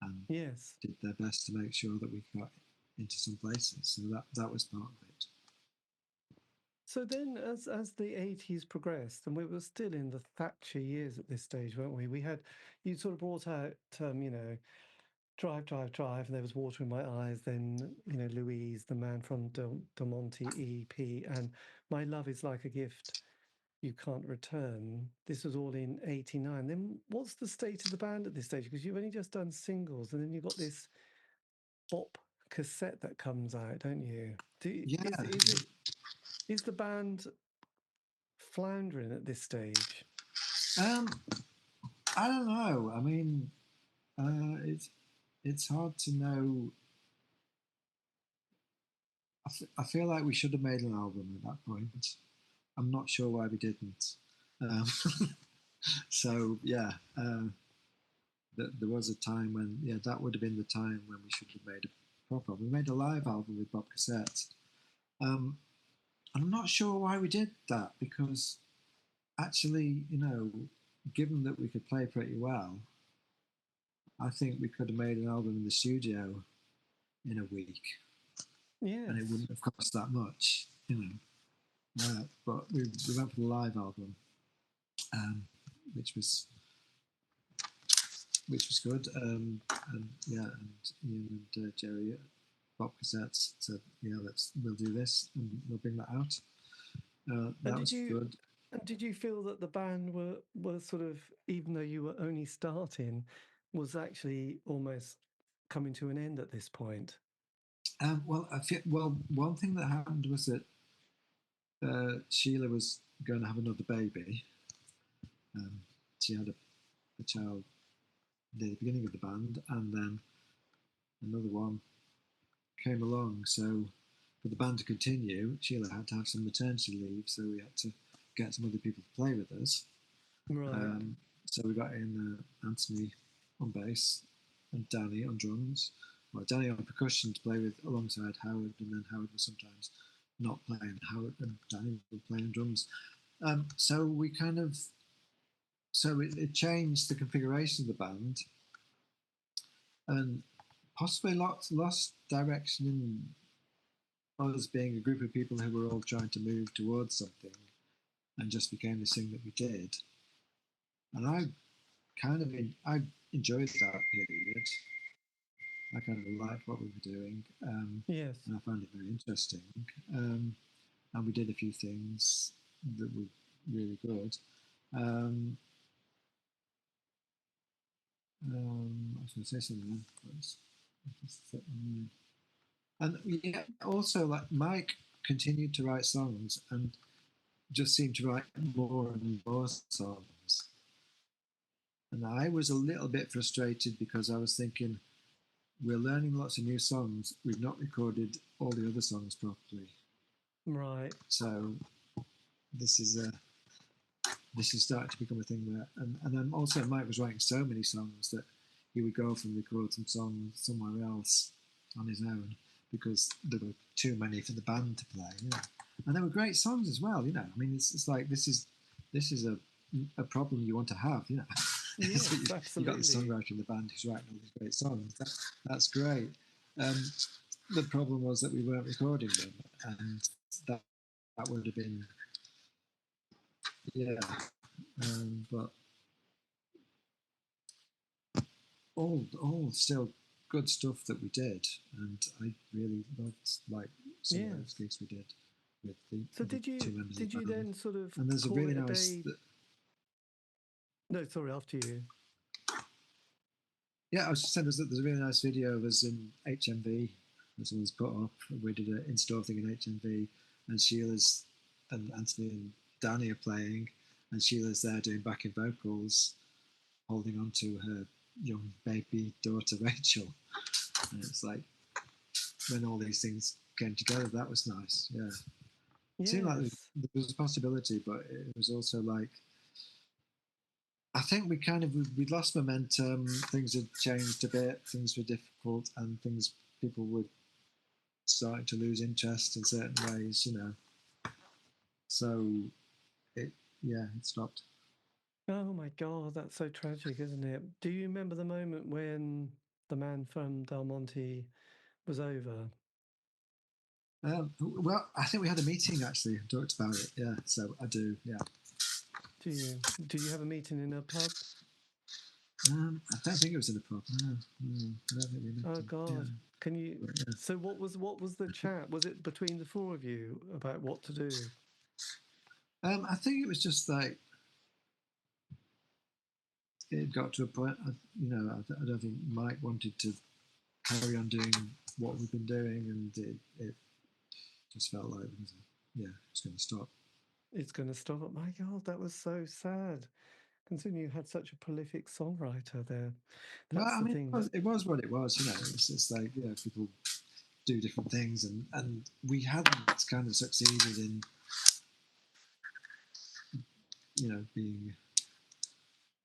and Yes. did their best to make sure that we got into some places. So that was part of it. So then, as the 80s progressed, and we were still in the Thatcher years at this stage, weren't we? You sort of brought out, Drive, Drive, Drive, and there was Water in My Eyes, then, Louise, the man from Delmonte EP, and My Love Is Like a Gift You Can't Return. This was all in 89. Then what's the state of the band at this stage? Because you've only just done singles, and then you've got this bop cassette that comes out, don't you? Is the band floundering at this stage? I don't know. I mean, it's hard to know. I feel like we should have made an album at that point. I'm not sure why we didn't. So yeah, there was a time when that would have been the time when we should have made a proper album. We made a live album with Bob Cassette. I'm not sure why we did that, because actually, given that we could play pretty well, I think we could have made an album in the studio in a week. Yes. And it wouldn't have cost that much, but we went for the live album, which was good. And Ian and Jerry, Bob Cassettes, said, we'll do this and we'll bring that out. That was good. And did you feel that the band were sort of, even though you were only starting, was actually almost coming to an end at this point? One thing that happened was that Sheila was going to have another baby. She had a child near the beginning of the band, and then another one came along. So for the band to continue, Sheila had to have some maternity leave, so we had to get some other people to play with us. Right. So we got in Anthony on bass and Danny on drums. Well, Danny on percussion to play with alongside Howard, and then Howard was sometimes not playing. Howard and Danny were playing drums. So we kind of, it changed the configuration of the band, and possibly lost direction in us being a group of people who were all trying to move towards something, and just became this thing that we did. And I enjoyed that period. I kind of liked what we were doing. Yes. And I found it very interesting. And we did a few things that were really good. I was going to say something then. And also, like, Mike continued to write songs and just seemed to write more and more songs. And I was a little bit frustrated, because I was thinking, we're learning lots of new songs. We've not recorded all the other songs properly. Right. So this is starting to become a thing where, and then also Mike was writing so many songs that he would go off and record some songs somewhere else on his own because there were too many for the band to play, you know. And they were great songs as well, you know. I mean, it's like this is a problem you want to have, you know. Yes, So you absolutely. got the songwriter in the band who's writing all these great songs. That's great. The problem was that we weren't recording them, and that would have been, yeah. But all still good stuff that we did, and I really loved like some of those gigs we did with the So other two members of the band. then sort of And there's a call really it a nice. day? No, sorry, after you. Yeah, I was just saying there's a really nice video of us in HMV that someone's put up. We did an in-store thing in HMV, and Sheila's and Anthony and Danny are playing, and Sheila's there doing backing vocals, holding on to her young baby daughter Rachel. And it's like when all these things came together, that was nice. Yeah, it seemed like there was a possibility, but it was also like I think we lost momentum. Things had changed a bit. Things were difficult, and people were starting to lose interest in certain ways, you know. So it stopped. Oh my God, that's so tragic, isn't it? Do you remember the moment when the man from Delmonte was over? Well, I think we had a meeting actually and talked about it. Yeah, so I do. Yeah. Do you? Did you have a meeting in a pub? I don't think it was in a pub. No, I don't think we met. Oh God, yeah. Can you? Yeah. So what was the chat? Was it between the four of you about what to do? I think it was just like it got to a point. I don't think Mike wanted to carry on doing what we've been doing, and it just felt like it's going to stop. It's going to stop. My God, that was so sad. Considering you had such a prolific songwriter there. That's Well, I mean, thing. it was what it was. You know, it's like people do different things, and we hadn't kind of succeeded in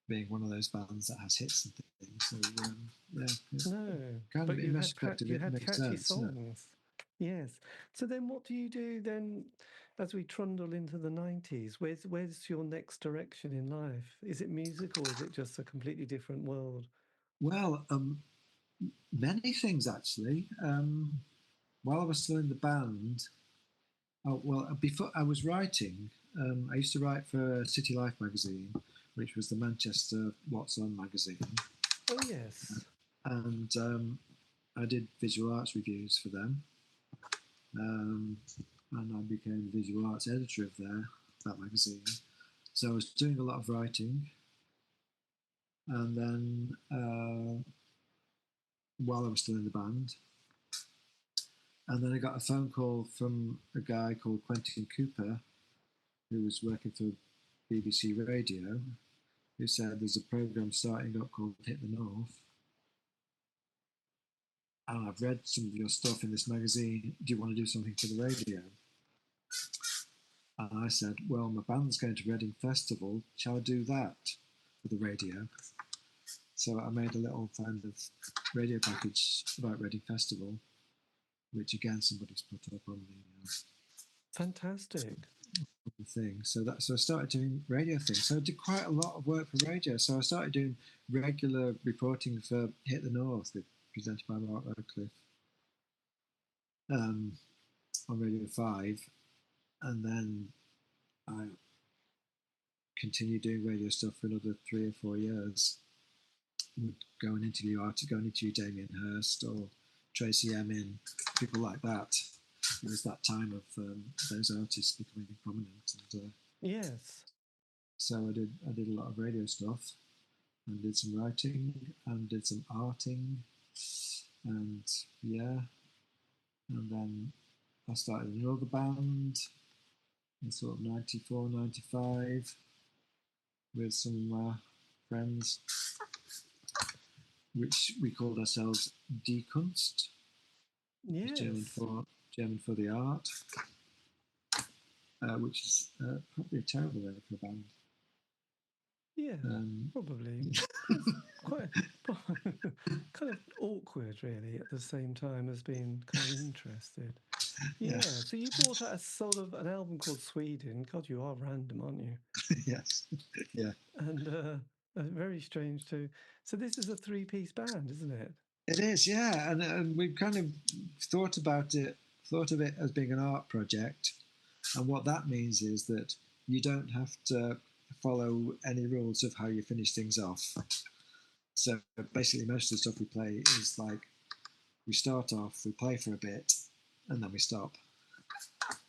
being one of those bands that has hits and things. So No, kind of but in retrospective, it makes catchy sense. songs. Yes. So then, what do you do then, as we trundle into the 90s? Where's your next direction in life? Is it music or is it just a completely different world? Well, many things actually. While I was still in the band, before I was writing, I used to write for City Life magazine, which was the Manchester What's On magazine. Oh yes. And I did visual arts reviews for them, and I became the visual arts editor of that magazine. So I was doing a lot of writing, and then while I was still in the band, and then I got a phone call from a guy called Quentin Cooper, who was working for BBC Radio, who said there's a program starting up called Hit the North. And I've read some of your stuff in this magazine. Do you want to do something for the radio? And I said, well, my band's going to Reading Festival. Shall I do that for the radio? So I made a little kind of radio package about Reading Festival, which again somebody's put up on the Fantastic. thing. So I started doing radio things. So I did quite a lot of work for radio. So I started doing regular reporting for Hit the North, presented by Mark Radcliffe, on Radio 5. And then I continued doing radio stuff for another 3 or 4 years. Would go and interview artists, go and interview Damien Hirst or Tracy Emin, people like that. It was that time of those artists becoming prominent. And, yes. So I did a lot of radio stuff, and did some writing, and did some arting, and and then I started another band in sort of 94, 95 with some of my friends, which we called ourselves Die Kunst. Yes. German for the art. which is probably a terrible name for a band. Yeah, probably. It's quite kind of awkward, really, at the same time as being kind of interested. Yeah. So you brought out a sort of an album called Sweden. God, you are random, aren't you? Yes. Yeah. And very strange too. So this is a three-piece band, isn't it? It is, yeah, and we've kind of thought of it as being an art project, and what that means is that you don't have to follow any rules of how you finish things off. So basically, most of the stuff we play is like we start off, we play for a bit, and then we stop.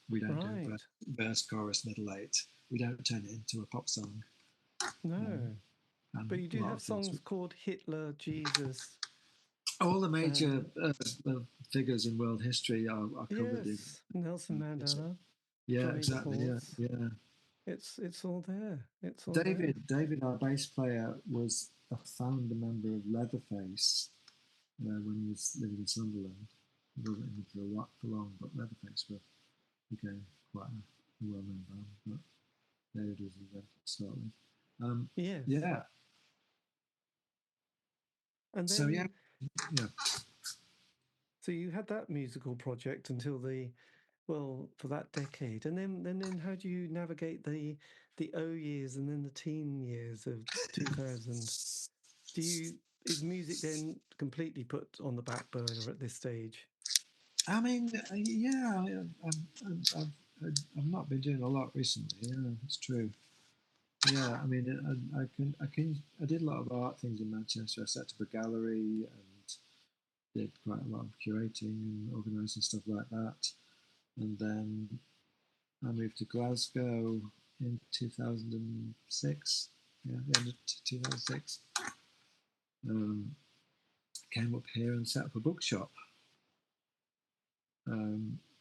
We don't do verse, chorus, middle, eight. We don't turn it into a pop song. No, but you do have songs called Hitler, Jesus. All the major figures in world history are covered in Nelson Mandela. Yeah, Johnny exactly. Yeah. It's all there. It's all David, our bass player, was a founder member of Leatherface when he was living in Sunderland. He wasn't in it for long, but Leatherface became quite a well-known band. But David was invented to start with. Yeah. And then, so yeah. So you had that musical project until for that decade, and then how do you navigate the O years and then the teen years of 2000? Is music then completely put on the back burner at this stage? I mean, yeah, I've not been doing a lot recently. Yeah, it's true. Yeah, I mean, I did a lot of art things in Manchester. I set up a gallery and did quite a lot of curating and organising stuff like that. And then I moved to Glasgow in 2006. Yeah, the end of 2006. Came up here and set up a bookshop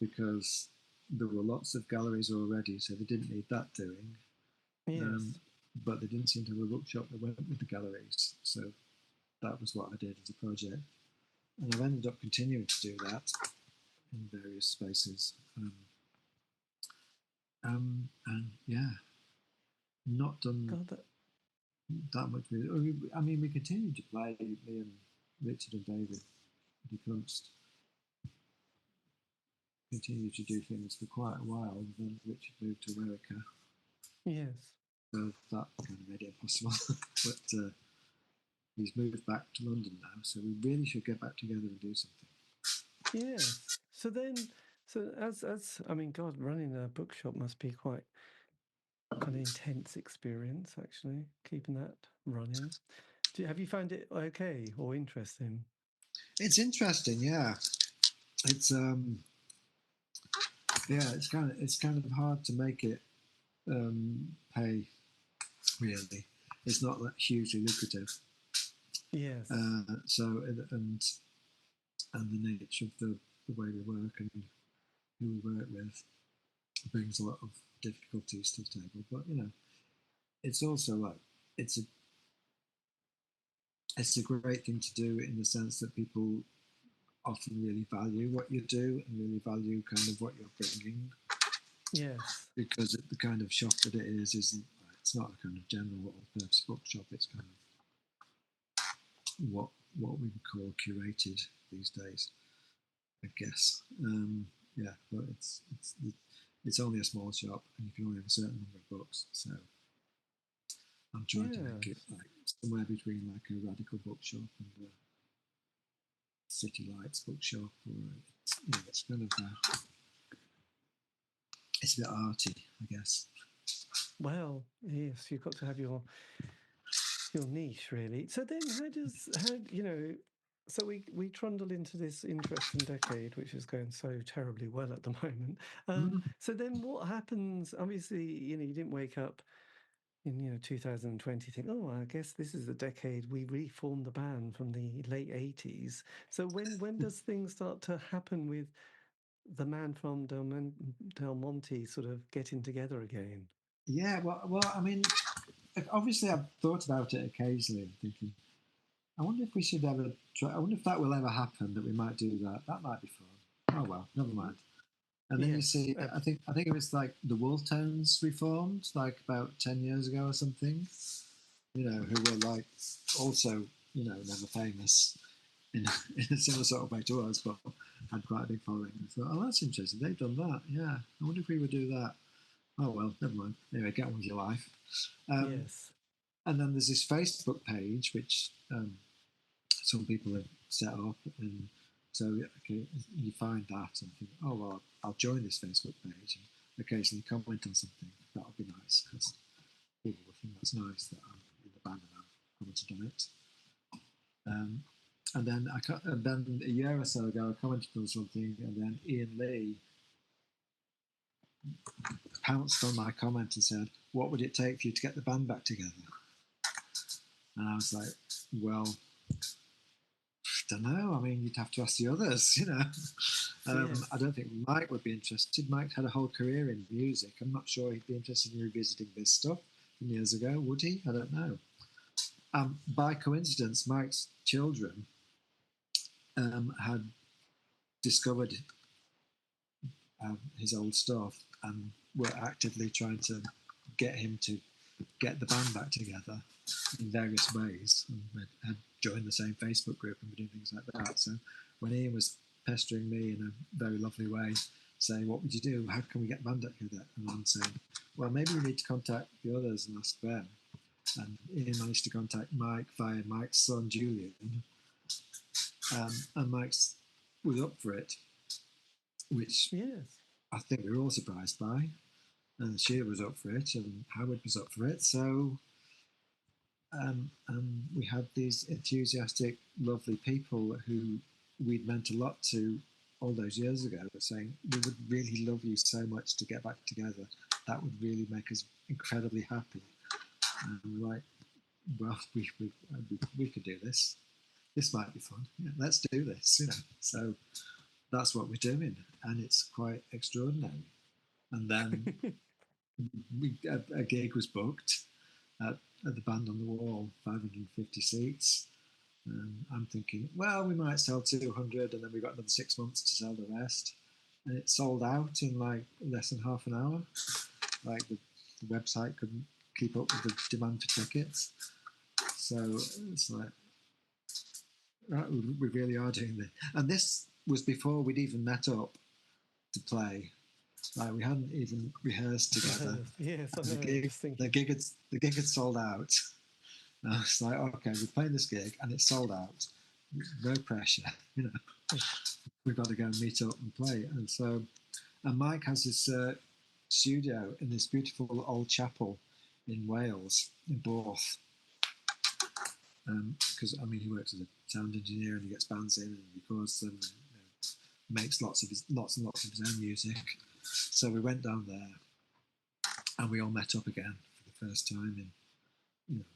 because there were lots of galleries already, so they didn't need that doing. Yes. But they didn't seem to have a bookshop that went with the galleries, so that was what I did as a project. And I've ended up continuing to do that in various spaces. And yeah, not done that much with it. I mean, we continued to play, me and Richard and David de Kunst continued to do things for quite a while, and then Richard moved to America. Yes. So that kind of made it impossible. But he's moved back to London now, so we really should get back together and do something. Yes. So as I mean, God, running a bookshop must be quite kind of intense experience, actually, keeping that running. Have you found it okay or interesting? It's interesting, yeah. It's it's kind of hard to make it pay. Really, it's not that hugely lucrative. Yes. So and the nature of the way we work and who we work with brings a lot of difficulties to the table. But it's also like it's a great thing to do in the sense that people often really value what you do and really value kind of what you're bringing. Yes. Because the kind of shop that it is isn't. It's not a kind of general all-purpose bookshop. It's kind of what we would call curated these days, I guess. Yeah, but it's only a small shop, and you can only have a certain number of books. So I'm trying to make it like somewhere between like a radical bookshop and a City Lights bookshop, or it's kind of it's a bit arty, I guess. Well, yes, you've got to have your niche, really. So then, so we trundle into this interesting decade, which is going so terribly well at the moment. So then, what happens? Obviously, you didn't wake up in 2020 think, oh, I guess this is the decade we reformed the band from the late 80s. So when does things start to happen with the man from Delmonte sort of getting together again? Yeah, well, I mean, obviously I've thought about it occasionally, thinking, I wonder if we should ever try. I wonder if that will ever happen. That we might do that. That might be fun. Oh well, never mind. And then you see, Yes. I think it was like the Wooltones reformed, like about 10 years ago or something. You know, who were like also, you know, never famous in, in a similar sort of way to us, but had quite a big following. I thought, oh, that's interesting. They've done that. Yeah, I wonder if we would do that. Oh well, never mind. Anyway, get on with your life. Yes. And then there's this Facebook page which some people have set up, and so okay, you find that and think, oh well, I'll join this Facebook page and occasionally comment on something. That would be nice because people will think that's nice that I'm in the band and I've commented on it. And then a year or so ago, I commented on something, and then Ian Lee pounced on my comment and said, "What would it take for you to get the band back together?" And I was like, "Well, don't know. I mean, you'd have to ask the others, you know." Yes. I don't think Mike would be interested. Mike had a whole career in music. I'm not sure he'd be interested in revisiting this stuff from years ago. Would he? I don't know. By coincidence, Mike's children had discovered his old stuff and were actively trying to get him to get the band back together in various ways, and had joined the same Facebook group and were doing things like that. So when Ian was pestering me in a very lovely way, saying, "What would you do? How can we get the band back together?" And I'm saying, "Well, maybe we need to contact the others and ask them." And Ian managed to contact Mike via Mike's son Julian, and Mike's was up for it, which Yes. I think we were all surprised by. And Sheila was up for it, and Howard was up for it. So we had these enthusiastic, lovely people who we'd meant a lot to all those years ago, saying, "We would really love you so much to get back together. That would really make us incredibly happy." And we're like, "Well, we could do this. This might be fun. Yeah, let's do this." You know, so that's what we're doing, and it's quite extraordinary. And then a gig was booked at the Band on the Wall, 550 seats. I'm thinking, well, we might sell 200, and then we've got another 6 months to sell the rest. And it sold out in like less than half an hour. Like the website couldn't keep up with the demand for tickets. So it's like, right, we really are doing this. And this was before we'd even met up to play. Like we hadn't even rehearsed together. Yes, I know. The gig had sold out. And I was like, okay, we're playing this gig and it's sold out. No pressure, you know. We've got to go and meet up and play. And Mike has this studio in this beautiful old chapel in Wales, in Borth. Because I mean, he works as a sound engineer and he gets bands in and records them and makes lots and lots of his own music. So we went down there and we all met up again for the first time in, you know,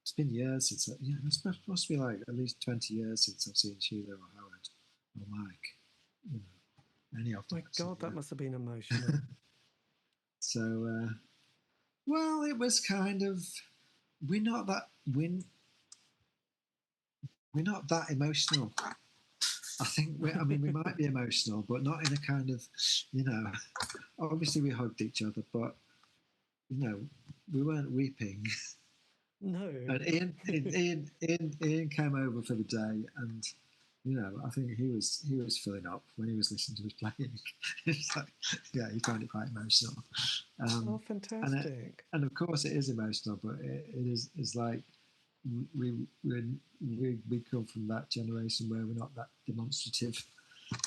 it's been years since, it's supposed to be like at least 20 years since I've seen Sheila or Howard or Mike, you know, any of them. My God, that must have been emotional. So, well, it was kind of, we're not that emotional. I think we might be emotional, but not in a kind of, you know, obviously we hugged each other, but, you know, we weren't weeping. No. And Ian came over for the day, and, you know, I think he was filling up when he was listening to us playing. It's like, yeah, he found it quite emotional. Oh, fantastic! And of course, it is emotional, but it is like we come from that generation where we're not that demonstrative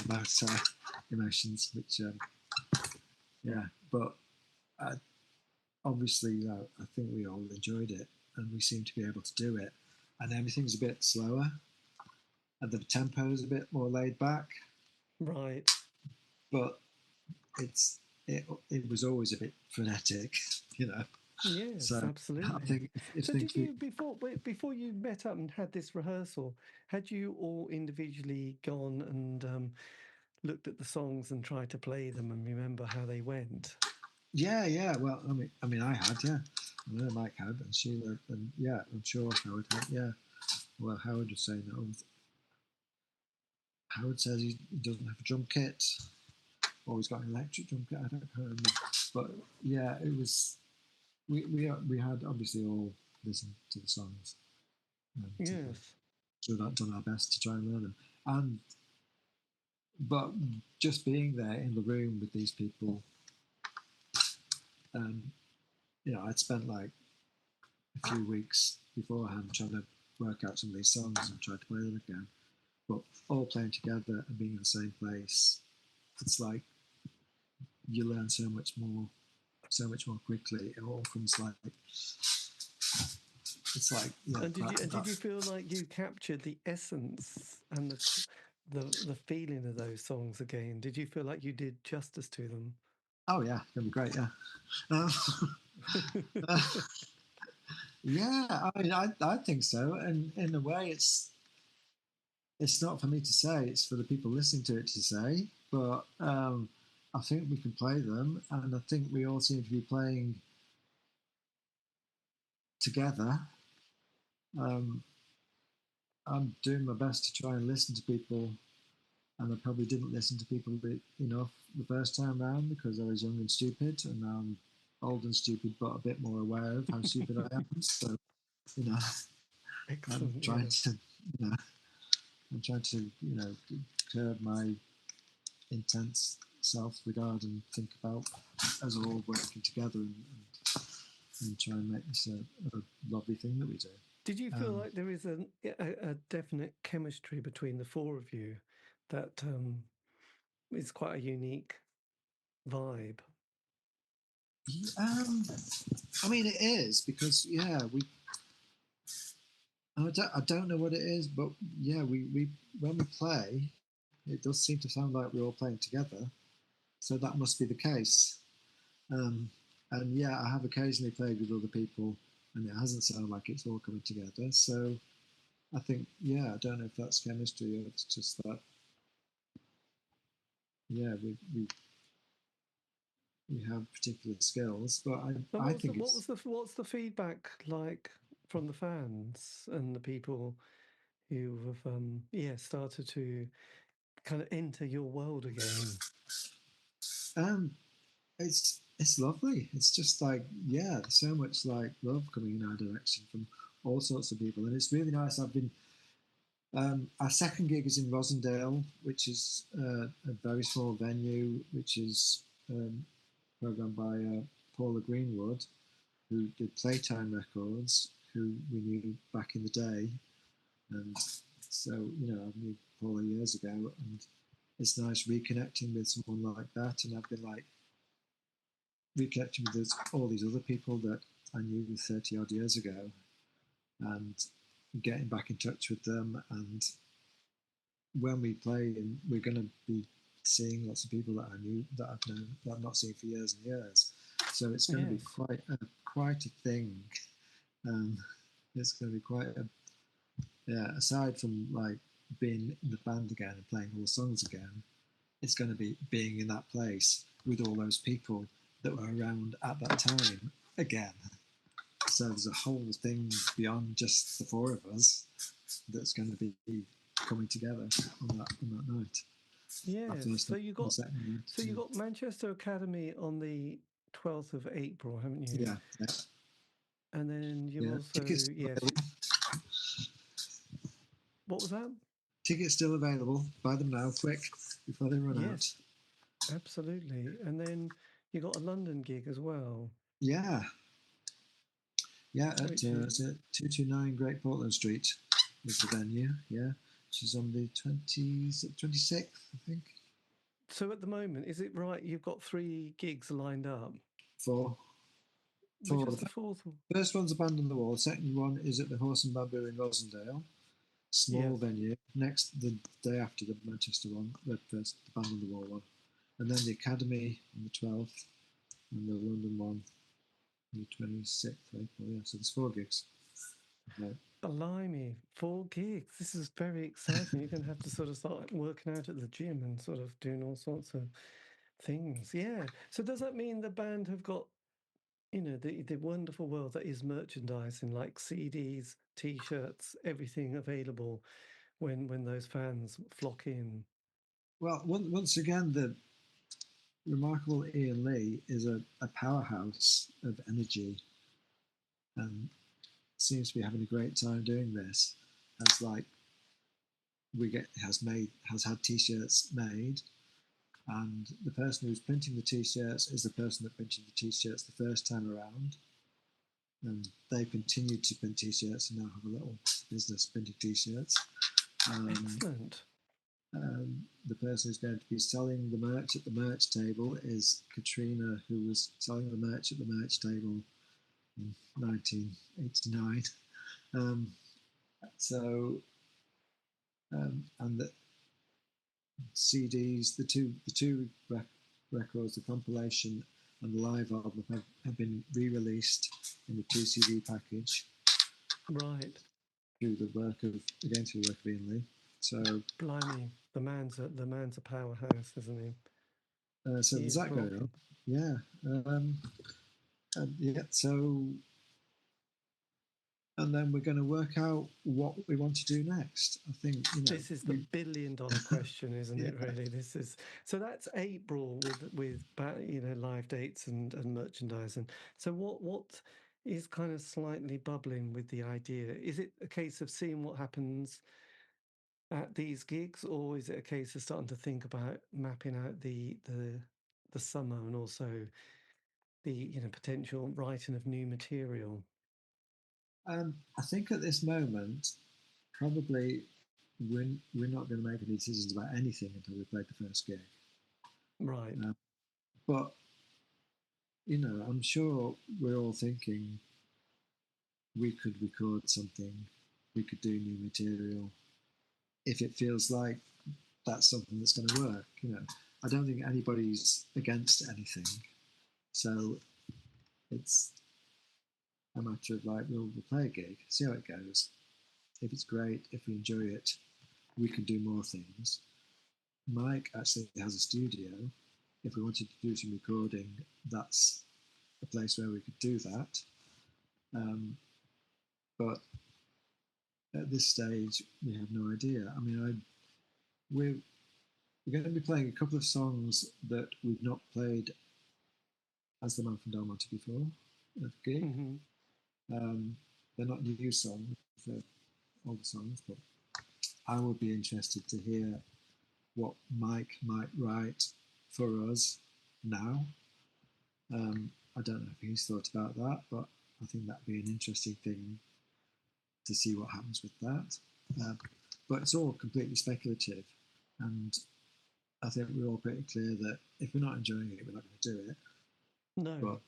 about our emotions, which but obviously, I think we all enjoyed it, and we seem to be able to do it, and everything's a bit slower, and the tempo is a bit more laid back, right? But it was always a bit frenetic, you know. Yes, So absolutely. I think so did you before you met up and had this rehearsal, had you all individually gone and looked at the songs and tried to play them and remember how they went? Yeah. Well, I mean, I had, yeah. I know Mike had, and Sheila, and yeah, I'm sure Howard had, yeah. Well, Howard was saying that. Howard says he doesn't have a drum kit, always got an electric drum kit. I don't remember, but yeah, it was. We had obviously all listened to the songs and Yes. done our best to try and learn them. And but just being there in the room with these people, I'd spent like a few weeks beforehand trying to work out some of these songs and try to play them again. But all playing together and being in the same place, it's like you learn so much more quickly. It all comes like it's like And did you feel like you captured the essence and the feeling of those songs again? Did you feel like you did justice to them? Oh yeah, it's gonna be great. Yeah, yeah. I mean, I think so. And in a way, it's not for me to say; it's for the people listening to it to say. But I think we can play them, and I think we all seem to be playing together. Um, I'm doing my best to try and listen to people, and I probably didn't listen to people enough the first time round because I was young and stupid, and now I'm old and stupid, but a bit more aware of how stupid I am. So, you know, I'm Excellent. trying Yes. to, curb my intense self-regard and think about us all working together and try and make this a lovely thing that we do. Did you feel like there is a definite chemistry between the four of you that is quite a unique vibe? I mean, it is because I don't know what it is, but yeah, we when we play, it does seem to sound like we're all playing together. So that must be the case. And yeah, I have occasionally played with other people, and it hasn't sounded like it's all coming together. So I think, yeah, I don't know if that's chemistry or it's just that, yeah, we have particular skills. But So I think what's the feedback like from the fans and the people who have started to kind of enter your world again? um, it's lovely. It's just like, yeah, there's so much like love coming in our direction from all sorts of people, and it's really nice. I've been our second gig is in Rosendale, which is a very small venue, which is programmed by Paula Greenwood, who did Playtime Records, who we knew back in the day. And so, I knew Paula years ago, and it's nice reconnecting with someone like that. And I've been like reconnecting with all these other people that I knew 30 odd years ago, and getting back in touch with them. And when we play, and we're going to be seeing lots of people that I knew that I've known that I've not seen for years and years. So it's going to be quite a thing. It's going to be quite a aside from like being in the band again and playing all the songs again, it's going to be being in that place with all those people that were around at that time again. So there's a whole thing beyond just the four of us that's going to be coming together on that night. Yes. So you got Manchester Academy on the 12th of April, haven't you? Yeah. And then you also What was that? Tickets still available. Buy them now, quick, before they run out. Absolutely. And then you got a London gig as well. Yeah. Yeah, at 229 Great Portland Street is the venue. Yeah, which is on the 26th, I think. So at the moment, is it right? You've got 3 gigs lined up. Four. Which is the fourth one? First one's a Band on the Wall. Second one is at the Horse and Bamboo in Rosendale. Small venue. Next, the day after the Manchester one, the Band on the Wall one. And then the Academy on the 12th, and the London one on the 26th of April. Yeah, so there's 4 gigs. Blimey, 4 gigs. This is very exciting. You're going to have to sort of start working out at the gym and sort of doing all sorts of things. Yeah. So does that mean the band have got, the wonderful world that is merchandising, like CDs, T-shirts, everything available when those fans flock in? Well, once again, remarkable Ian Lee is a powerhouse of energy and seems to be having a great time doing this. As like has had t-shirts made, and the person who's printing the t-shirts is the person that printed the t-shirts the first time around, and they continued to print t-shirts and now have a little business printing t-shirts. Excellent. The person who's going to be selling the merch at the merch table is Katrina, who was selling the merch at the merch table in 1989. And the CDs, the two records, the compilation and the live album, have been re-released in the 2 CD package. Right. Through the work of Ian Lee. So, blimey, the man's a powerhouse, isn't he? So there's that going on. Yeah. So, and then we're going to work out what we want to do next. I think this is the billion-dollar question, isn't it? Really, this is so. That's April with live dates and merchandise. And so what is kind of slightly bubbling with the idea? Is it a case of seeing what happens at these gigs, or is it a case of starting to think about mapping out the summer and also the potential writing of new material? I think at this moment, probably we're not going to make any decisions about anything until we played the first gig. Right. But I'm sure we're all thinking we could record something, we could do new material, if it feels like that's something that's going to work. I don't think anybody's against anything, so it's a matter of like we'll play a gig, see how it goes. If it's great, if we enjoy it, we can do more things. Mike actually has a studio. If we wanted to do some recording, that's a place where we could do that. But at this stage, we have no idea. I mean, we're going to be playing a couple of songs that we've not played as the man from Delmonte before at the gig. Mm-hmm. They're not new songs, they're old songs, but I would be interested to hear what Mike might write for us now. I don't know if he's thought about that, but I think that'd be an interesting thing to see what happens with that. But it's all completely speculative, and I think we're all pretty clear that if we're not enjoying it, we're not going to do it. No. But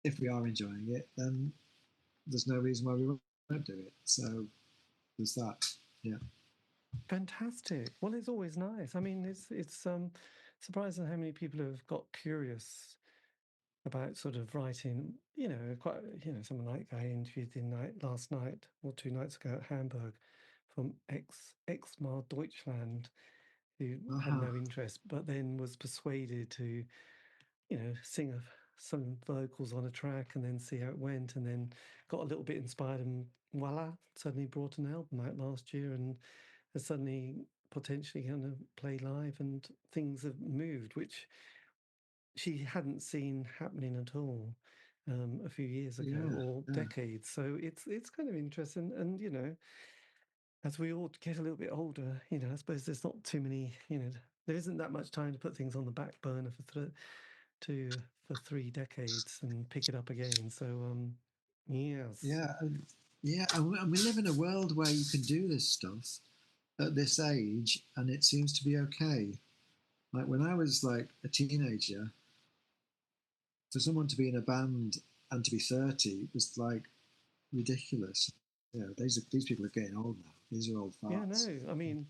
if we are enjoying it, then there's no reason why we won't do it. So there's that. Yeah. Fantastic. Well, it's always nice. I mean, it's surprising how many people have got curious about sort of writing. Quite someone like I interviewed last night or 2 nights ago at Hamburg from Exmar Deutschland, who had no interest, but then was persuaded to sing some vocals on a track and then see how it went, and then got a little bit inspired, and voila, suddenly brought an album out last year and has suddenly potentially going to play live, and things have moved, which she hadn't seen happening at all a few years ago or decades. So it's kind of interesting, and as we all get a little bit older, I suppose there's not too many, there isn't that much time to put things on the back burner for 3 decades and pick it up again. So yes. And we live in a world where you can do this stuff at this age and it seems to be okay. Like when I was like a teenager, for someone to be in a band and to be 30 was like ridiculous. These people are getting old now. These are old farts. Yeah, no, I mean,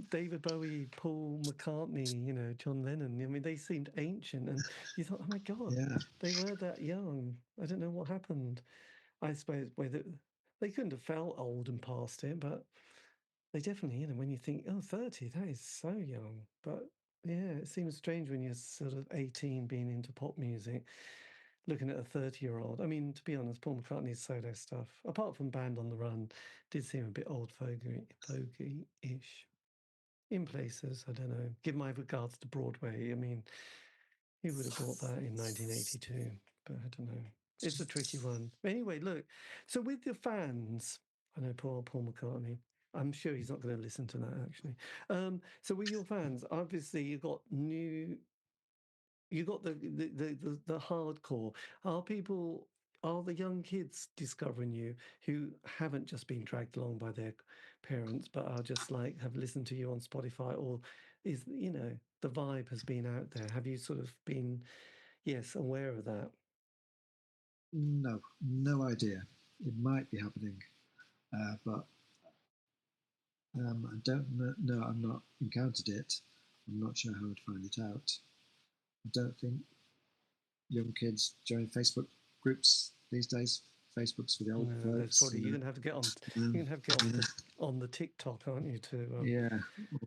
David Bowie, Paul McCartney, John Lennon. I mean, they seemed ancient, and you thought, oh my God, they were that young. I don't know what happened. I suppose whether they couldn't have felt old and past it, but they definitely, when you think, oh, 30, that is so young. But yeah, it seems strange when you're sort of 18 being into pop music, looking at a 30-year-old. I mean, to be honest, Paul McCartney's solo stuff, apart from Band on the Run, did seem a bit old fogey-ish. in places. I don't know. Give my regards to Broadway. I mean, he would have bought that in 1982, but I don't know. It's a tricky one. Anyway, look. So with your fans, I know Paul McCartney. I'm sure he's not going to listen to that actually. So with your fans, obviously you got new. You got the hardcore. Are the young kids discovering you who haven't just been dragged along by their parents, but are just like have listened to you on Spotify, or is the vibe has been out there? Have you sort of been, yes, aware of that? No idea. It might be happening, but I don't know. I've not encountered it. I'm not sure how I'd find it out. I don't think young kids join Facebook groups these days. Facebook's for the old No, there's folks. probably you're gonna have to get on. You're gonna have to get on the TikTok, aren't you? Yeah,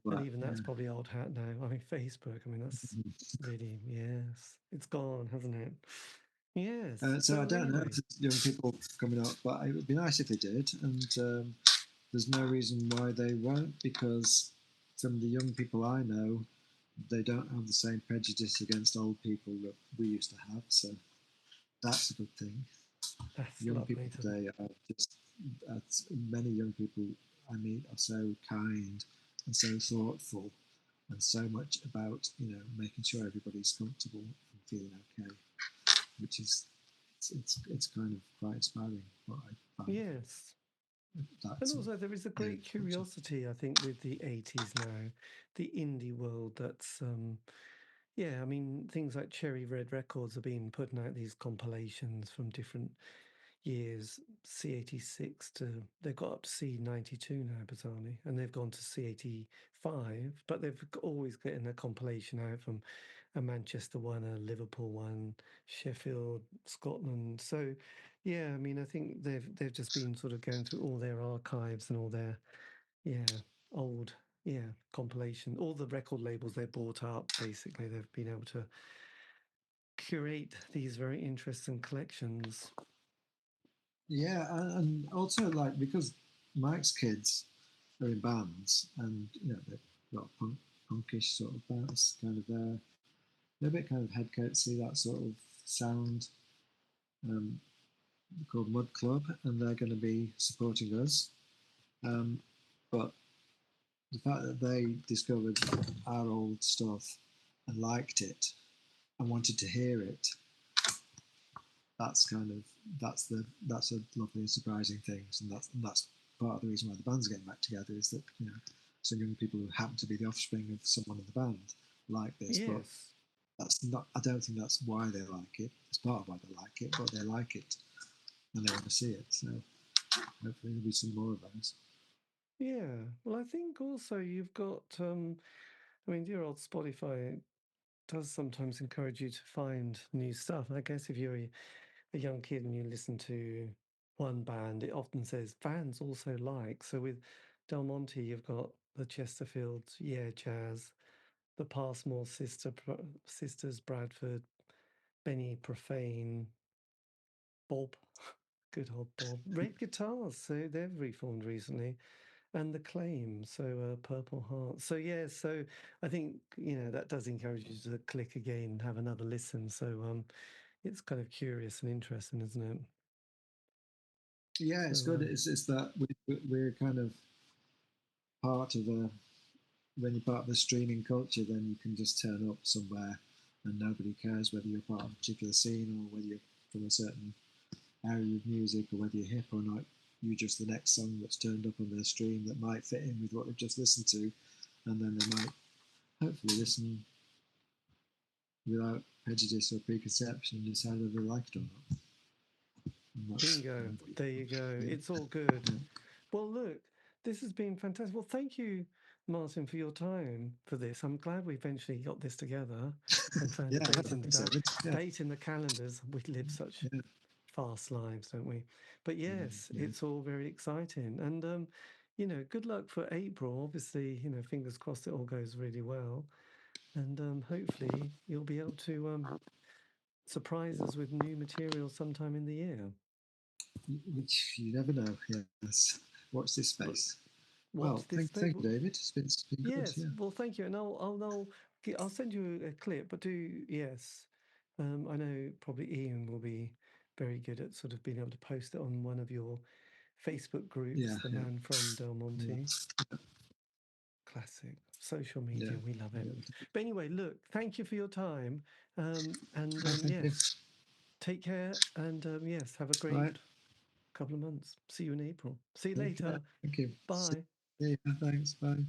all And that, even that's probably old hat now. I mean, Facebook. I mean, that's really, yes, it's gone, hasn't it? Yes. So I don't know anyway, if there's young people coming up, but it would be nice if they did. And there's no reason why they won't, because from the young people I know, they don't have the same prejudice against old people that we used to have. So that's a good thing. that's Young people lovely. today are just, many young people I meet are so kind and so thoughtful and so much about making sure everybody's comfortable and feeling okay, which is it's kind of quite inspiring. What I find Yes. that And sort of also, there is a area great of culture. curiosity, I think, with the 80s now, the indie world that's, yeah, I mean, things like Cherry Red Records have been putting out these compilations from different years, C86 to, they've got up to C92 now, bizarrely, and they've gone to C85, but they've always getting a compilation out from a Manchester one, a Liverpool one, Sheffield, Scotland. So, yeah, I mean, I think they've just been sort of going through all their archives and all their, old, compilation, all the record labels they bought up, basically, they've been able to curate these very interesting collections. Yeah, and also like because Mike's kids are in bands, and they've got punkish sort of bands, kind of they're a bit kind of headcoatsy, that sort of sound. Um, called Mud Club, and they're going to be supporting us. But the fact that they discovered our old stuff and liked it and wanted to hear it, that's a lovely and surprising thing, and that's part of the reason why the band's getting back together, is that some young people who happen to be the offspring of someone in the band like this, but Yes. that's not. I don't think that's why they like it. It's part of why they like it, but they like it and they want to see it. So hopefully there'll be some more of those. Yeah. Well, I think also you've got, I mean, dear old Spotify does sometimes encourage you to find new stuff. I guess if you're a young kid and you listen to one band, it often says fans also like. So with Delmonte, you've got the Chesterfields, Yeah Jazz, the Passmore Sisters, Bradford, Benny Profane, Bob, good old Bob, Red Guitars. So they've reformed recently. And the Claim, so Purple Heart. So yeah, so I think that does encourage you to click again and have another listen. So it's kind of curious and interesting, isn't it? Yeah, So it's good. It's that we're kind of part of a. When you're part of the streaming culture, then you can just turn up somewhere, and nobody cares whether you're part of a particular scene or whether you're from a certain area of music or whether you're hip or not. You're just the next song that's turned up on their stream that might fit in with what they've just listened to, and then they might hopefully listen without prejudice or preconception and decide whether they like it or not. bingo, there you go. Yeah. It's all good. Yeah. Well, look, this has been fantastic. Well, thank you, Martin, for your time for this. I'm glad we eventually got this together and found Yeah, a date in so. Yeah, date in the calendars. We live such yeah, fast lives, don't we? But yes, yeah. it's all very exciting. And, good luck for April. Obviously, fingers crossed it all goes really well. And hopefully you'll be able to surprise us with new material sometime in the year. Which you never know. Yes, watch this space. watch this. Thank you, David. It's been good. Yes, Yeah. well, thank you, and I'll send you a clip. But yes, I know probably Ian will be very good at sort of being able to post it on one of your Facebook groups. The man from Delmonte. Yeah. Classic social media. We love it. But anyway, look, thank you for your time, and yes, take care, and yes, have a great couple of months. See you in April. See you later. Thank you. Bye. Yeah, thanks. Bye.